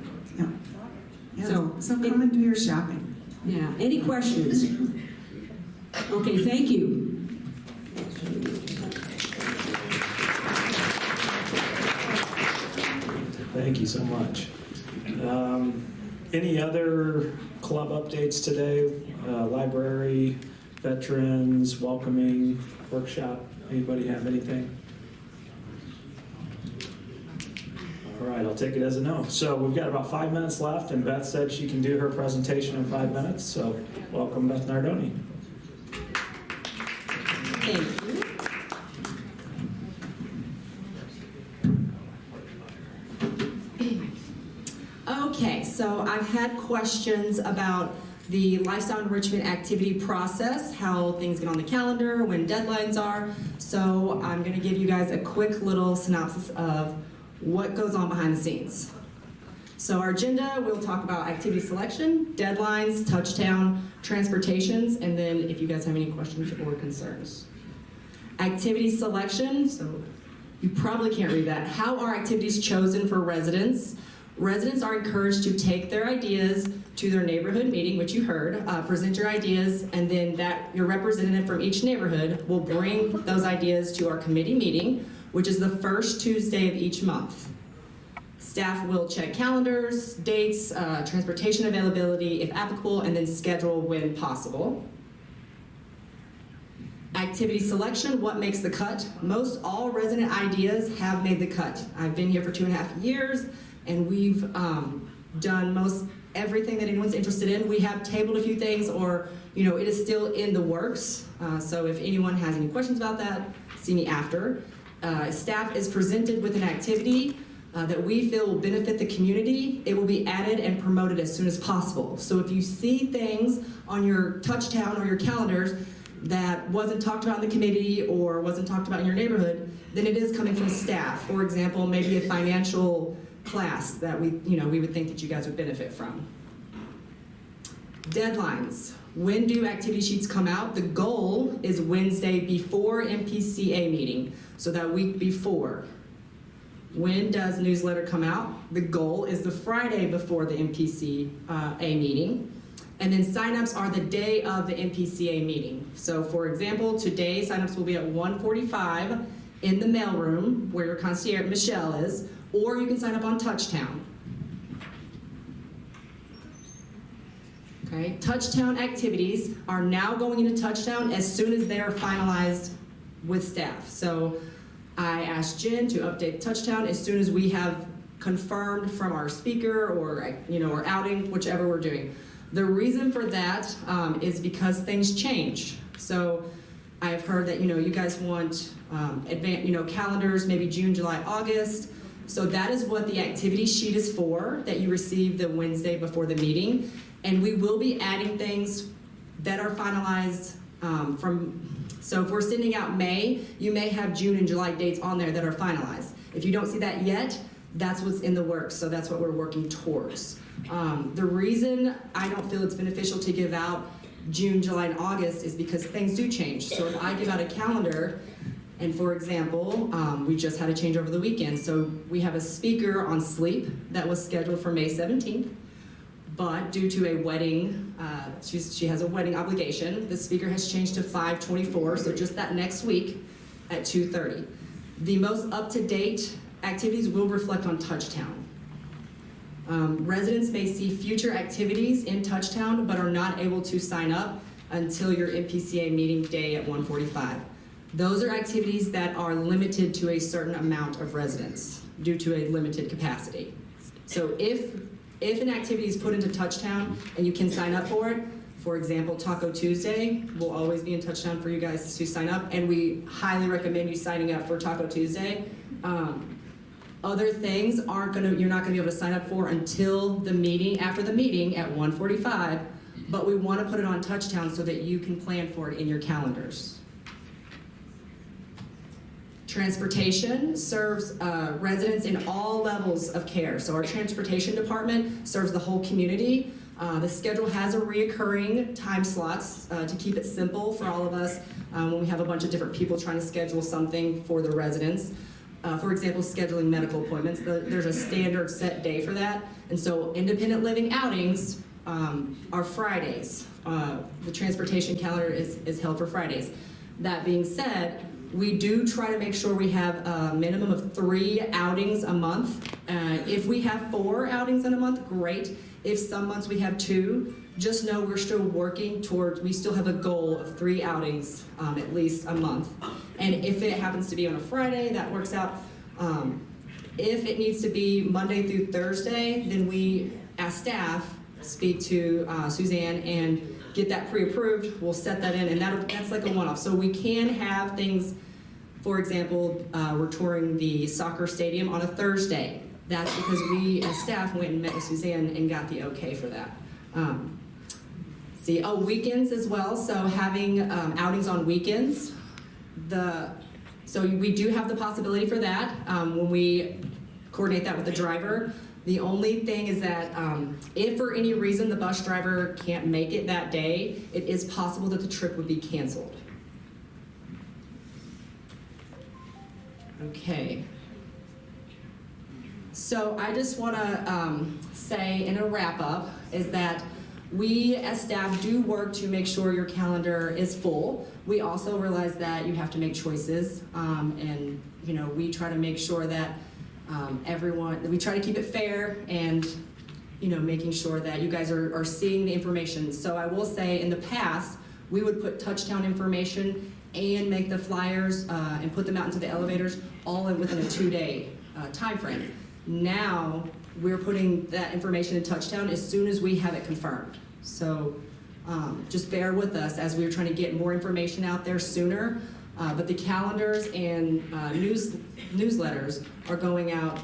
Yeah. So come and do your shopping. Yeah. Any questions? Okay, thank you. Thank you so much. Any other club updates today? Library, veterans, welcoming, workshop? Anybody have anything? All right, I'll take it as a no. So we've got about 5 minutes left, and Beth said she can do her presentation in 5 minutes. So welcome, Beth Nardoni. Thank you. Okay, so I've had questions about the lifestyle enrichment activity process, how things get on the calendar, when deadlines are. So I'm going to give you guys a quick little synopsis of what goes on behind the scenes. So our agenda, we'll talk about activity selection, deadlines, touchdown, transportations, and then if you guys have any questions or concerns. Activity selection, so you probably can't read that. How are activities chosen for residents? Residents are encouraged to take their ideas to their neighborhood meeting, which you heard, present your ideas, and then your representative from each neighborhood will bring those ideas to our committee meeting, which is the first Tuesday of each month. Staff will check calendars, dates, transportation availability, if applicable, and then schedule when possible. Activity selection, what makes the cut? Most all resident ideas have made the cut. I've been here for 2.5 years, and we've done most everything that anyone's interested in. We have tabled a few things, or it is still in the works. So if anyone has any questions about that, see me after. Staff is presented with an activity that we feel will benefit the community. It will be added and promoted as soon as possible. So if you see things on your touchdown or your calendars that wasn't talked about in the committee or wasn't talked about in your neighborhood, then it is coming from staff. For example, maybe a financial class that we would think that you guys would benefit from. Deadlines. When do activity sheets come out? The goal is Wednesday before Mpca meeting, so that week before. When does newsletter come out? The goal is the Friday before the Mpca meeting. And then signups are the day of the Mpca meeting. So for example, today signups will be at 1:45 in the mailroom where your concierge, Michelle, is, or you can sign up on Touchtown. Okay, Touchtown activities are now going into Touchtown as soon as they are finalized with staff. So I asked Jen to update Touchtown as soon as we have confirmed from our speaker or or outing, whichever we're doing. The reason for that is because things change. So I've heard that you guys want calendars, maybe June, July, August. So that is what the activity sheet is for, that you receive the Wednesday before the meeting. And we will be adding things that are finalized so if we're sending out May, you may have June and July dates on there that are finalized. If you don't see that yet, that's what's in the works, so that's what we're working towards. The reason I don't feel it's beneficial to give out June, July, and August is because things do change. So if I give out a calendar, and for example, we just had a change over the weekend, so we have a speaker on sleep that was scheduled for May 17th, but due to a wedding, she has a wedding obligation, the speaker has changed to 5/24, so just that next week at 2:30. The most up-to-date activities will reflect on Touchtown. Residents may see future activities in Touchtown, but are not able to sign up until your Mpca meeting day at 1:45. Those are activities that are limited to a certain amount of residents due to a limited capacity. So if an activity is put into Touchtown and you can sign up for it, for example, Taco Tuesday will always be in Touchtown for you guys to sign up, and we highly recommend you signing up for Taco Tuesday. Other things you're not gonna be able to sign up for until the meeting, after the meeting at 1:45, but we wanna put it on Touchtown so that you can plan for it in your calendars. Transportation serves residents in all levels of care. So our transportation department serves the whole community. The schedule has a reoccurring time slots to keep it simple for all of us when we have a bunch of different people trying to schedule something for the residents. For example, scheduling medical appointments, there's a standard set day for that. And so independent living outings are Fridays. The transportation calendar is held for Fridays. That being said, we do try to make sure we have a minimum of 3 outings a month. If we have 4 outings in a month, great. If some months we have 2, just know we're still working towards, we still have a goal of 3 outings at least a month. And if it happens to be on a Friday, that works out. If it needs to be Monday through Thursday, then we, as staff, speak to Suzanne and get that pre-approved. We'll set that in, and that's like a one-off. So we can have things, for example, we're touring the soccer stadium on a Thursday. That's because we, as staff, went and met with Suzanne and got the okay for that. Weekends as well. So having outings on weekends. So we do have the possibility for that when we coordinate that with the driver. The only thing is that if for any reason the bus driver can't make it that day, it is possible that the trip would be canceled. Okay. So I just want to say in a wrap up is that we as staff do work to make sure your calendar is full. We also realize that you have to make choices, and we try to make sure that we try to keep it fair and making sure that you guys are seeing the information. So I will say in the past, we would put Touchtown information and make the flyers and put them out into the elevators all within a 2-day time frame. Now we're putting that information in Touchtown as soon as we have it confirmed. So just bear with us as we're trying to get more information out there sooner. But the calendars and newsletters are going out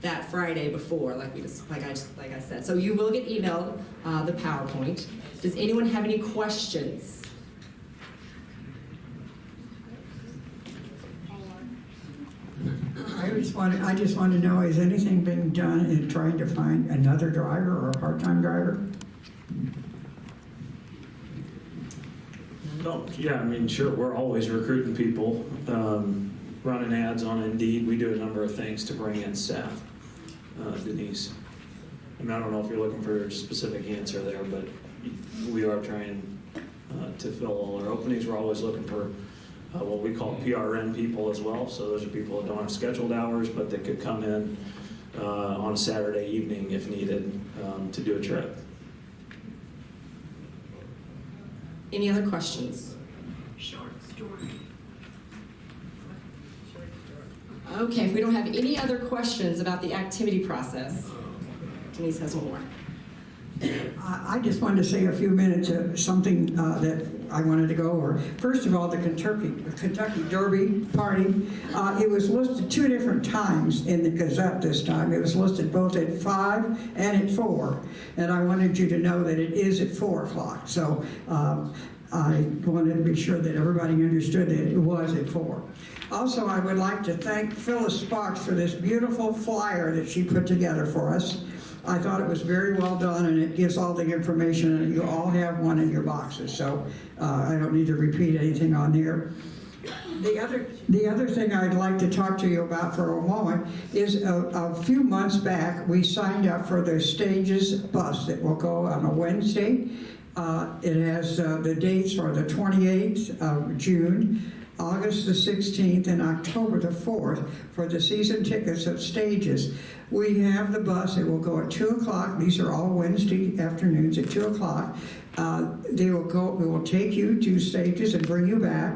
that Friday before, like I said. So you will get emailed the PowerPoint. Does anyone have any questions? I just want to know, is anything being done in trying to find another driver or a part-time driver? Oh, yeah, I mean, sure, we're always recruiting people, running ads on Indeed. We do a number of things to bring in staff. Denise, I don't know if you're looking for a specific answer there, but we are trying to fill all our openings. We're always looking for what we call PRN people as well. So those are people that don't have scheduled hours, but they could come in on a Saturday evening if needed to do a trip. Any other questions? Short story. Okay, if we don't have any other questions about the activity process, Denise has one more. I just wanted to say a few minutes of something that I wanted to go over. First of all, the Kentucky Derby party. It was listed 2 different times in the Gazette this time. It was listed both at 5 and at 4. And I wanted you to know that it is at 4 o'clock. So I wanted to be sure that everybody understood that it was at 4. Also, I would like to thank Phyllis Sparks for this beautiful flyer that she put together for us. I thought it was very well done, and it gives all the information, and you all have one in your boxes, so I don't need to repeat anything on there. The other thing I'd like to talk to you about for a moment is a few months back, we signed up for the Stages bus that will go on a Wednesday. It has the dates for the 28th of June, August the 16th, and October the 4th for the season tickets of Stages. We have the bus. It will go at 2 o'clock. These are all Wednesday afternoons at 2 o'clock. We will take you to Stages and bring you back.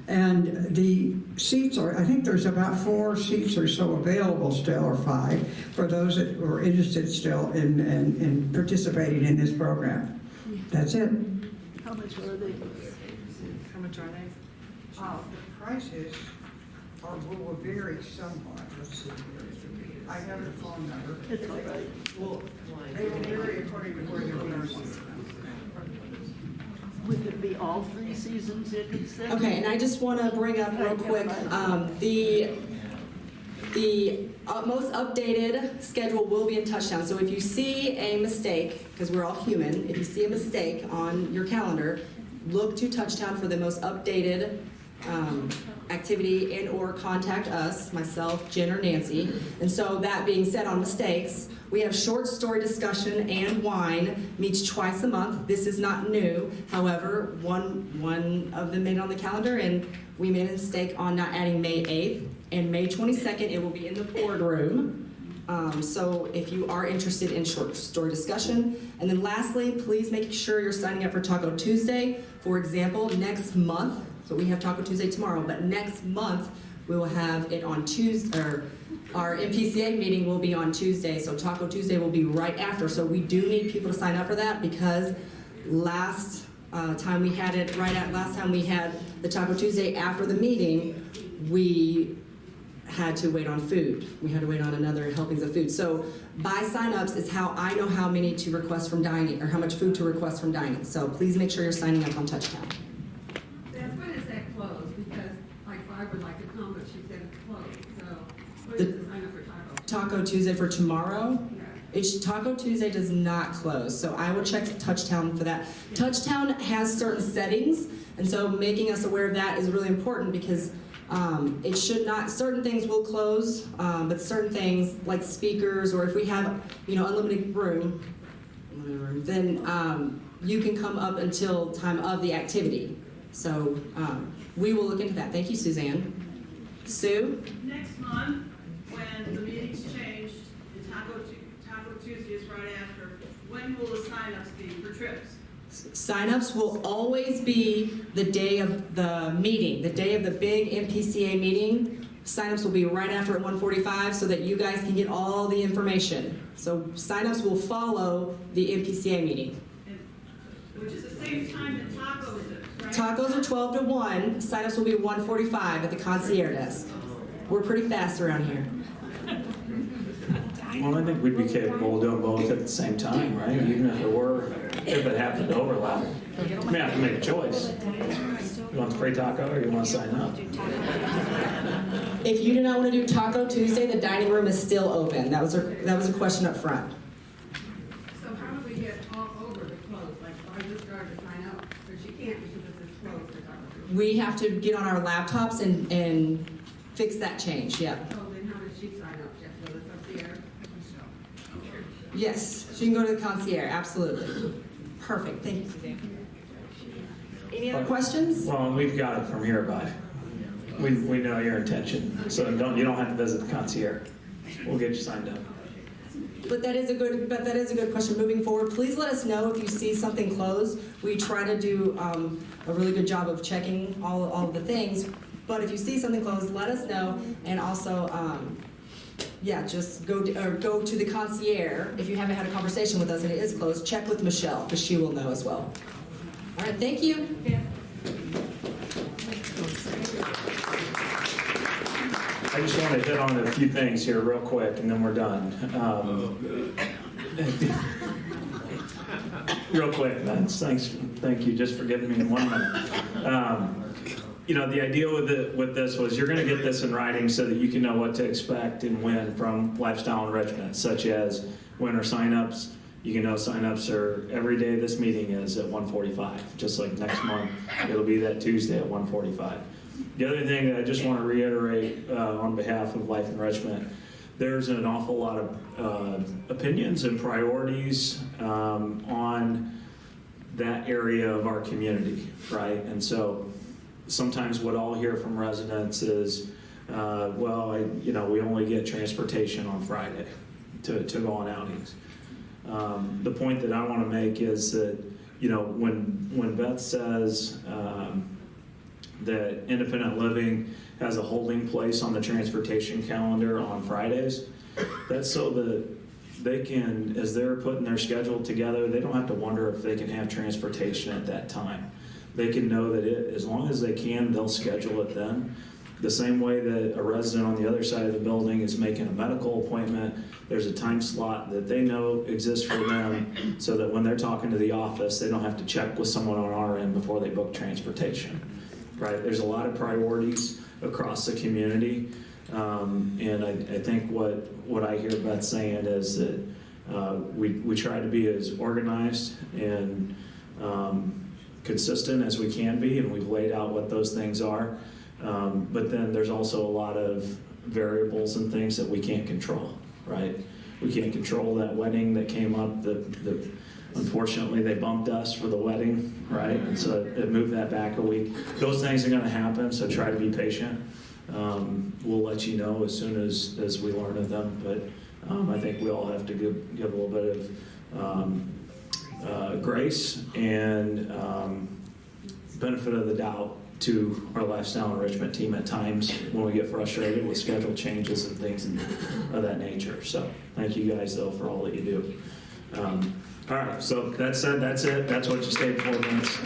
And the seats are, I think there's about 4 seats or so available still, or 5, for those that are interested still in participating in this program. That's it. How much are they? How much are they? The prices will vary somewhat. Let's see here. I have the phone number. It's all right. Well, they will vary according to where they're being. Would it be all 3 season tickets then? Okay, and I just want to bring up real quick, the most updated schedule will be in Touchdown. So if you see a mistake, because we're all human, if you see a mistake on your calendar, look to Touchdown for the most updated activity, and or contact us, myself, Jen, or Nancy. And so that being said, on mistakes, we have short story discussion and wine meets twice a month. This is not new. However, one of them made it on the calendar, and we made a mistake on not adding May 8th. And May 22nd, it will be in the boardroom. So if you are interested in short story discussion. And then lastly, please make sure you're signing up for Taco Tuesday. For example, next month, so we have Taco Tuesday tomorrow, but next month we will have it on Tuesday, or our Mpca meeting will be on Tuesday, so Taco Tuesday will be right after. So we do need people to sign up for that, because last time we had the Taco Tuesday after the meeting, we had to wait on food. We had to wait on another helpings of food. So by sign-ups is how I know how many to request from dining, or how much food to request from dining. So please make sure you're signing up on Touchdown. When is that closed? Because like I would like to come, but she said it's closed. So when is the sign up for Taco? Taco Tuesday for tomorrow? Taco Tuesday does not close, so I will check Touchdown for that. Touchdown has certain settings, and so making us aware of that is really important, because it should not, certain things will close, but certain things like speakers, or if we have, unlimited room, then you can come up until time of the activity. So we will look into that. Thank you, Suzanne. Sue? Next month, when the meetings changed, and Taco Tuesday is right after, when will the sign-ups be for trips? Sign-ups will always be the day of the meeting, the day of the big Mpca meeting. Sign-ups will be right after at 1:45, so that you guys can get all the information. So sign-ups will follow the Mpca meeting. Which is the same time that tacos is, right? Tacos are 12 to 1. Sign-ups will be 1:45 at the concierge desk. We're pretty fast around here. Well, I think we'd be capable of doing both at the same time, right? Even if it happened to overlap. You may have to make a choice. You want the free taco, or you want to sign up? If you do not want to do Taco Tuesday, the dining room is still open. That was a question up front. So how do we get all over the close? Like, I just started to sign up, but she can't because it's closed for Taco Tuesday. We have to get on our laptops and fix that change, yeah. So then how does she sign up? She has to go to the concierge? Yes, she can go to the concierge, absolutely. Perfect, thank you, Suzanne. Any other questions? Well, we've got it from here by. We know your intention, so you don't have to visit the concierge. We'll get you signed up. But that is a good question. Moving forward, please let us know if you see something closed. We try to do a really good job of checking all of the things. But if you see something closed, let us know. And also, just go to the concierge. If you haven't had a conversation with us and it is closed, check with Michelle, because she will know as well. All right, thank you. I just want to hit on a few things here real quick, and then we're done. Real quick, Vince. Thank you just for giving me 1 minute. The idea with this was you're going to get this in writing so that you can know what to expect and when from lifestyle enrichment, such as when are signups. You can know signups are every day this meeting is at 1:45, just like next month. It'll be that Tuesday at 1:45. The other thing that I just want to reiterate on behalf of Life Enrichment, there's an awful lot of opinions and priorities on that area of our community, right? And so sometimes what I'll hear from residents is, we only get transportation on Friday to go on outings. The point that I want to make is that, when Beth says that independent living has a holding place on the transportation calendar on Fridays, that's so that they can, as they're putting their schedule together, they don't have to wonder if they can have transportation at that time. They can know that as long as they can, they'll schedule it then. The same way that a resident on the other side of the building is making a medical appointment, there's a time slot that they know exists for them so that when they're talking to the office, they don't have to check with someone on our end before they book transportation, right? There's a lot of priorities across the community, and I think what I hear Beth saying is that we try to be as organized and consistent as we can be, and we've laid out what those things are. But then there's also a lot of variables and things that we can't control, right? We can't control that wedding that came up. Unfortunately, they bumped us for the wedding, right? And so it moved that back a week. Those things are going to happen, so try to be patient. We'll let you know as soon as we learn of them. But I think we all have to give a little bit of grace and benefit of the doubt to our lifestyle enrichment team at times when we get frustrated with schedule changes and things of that nature. So thank you guys, though, for all that you do. All right, so that said, that's it. That's what you stayed for, Vince.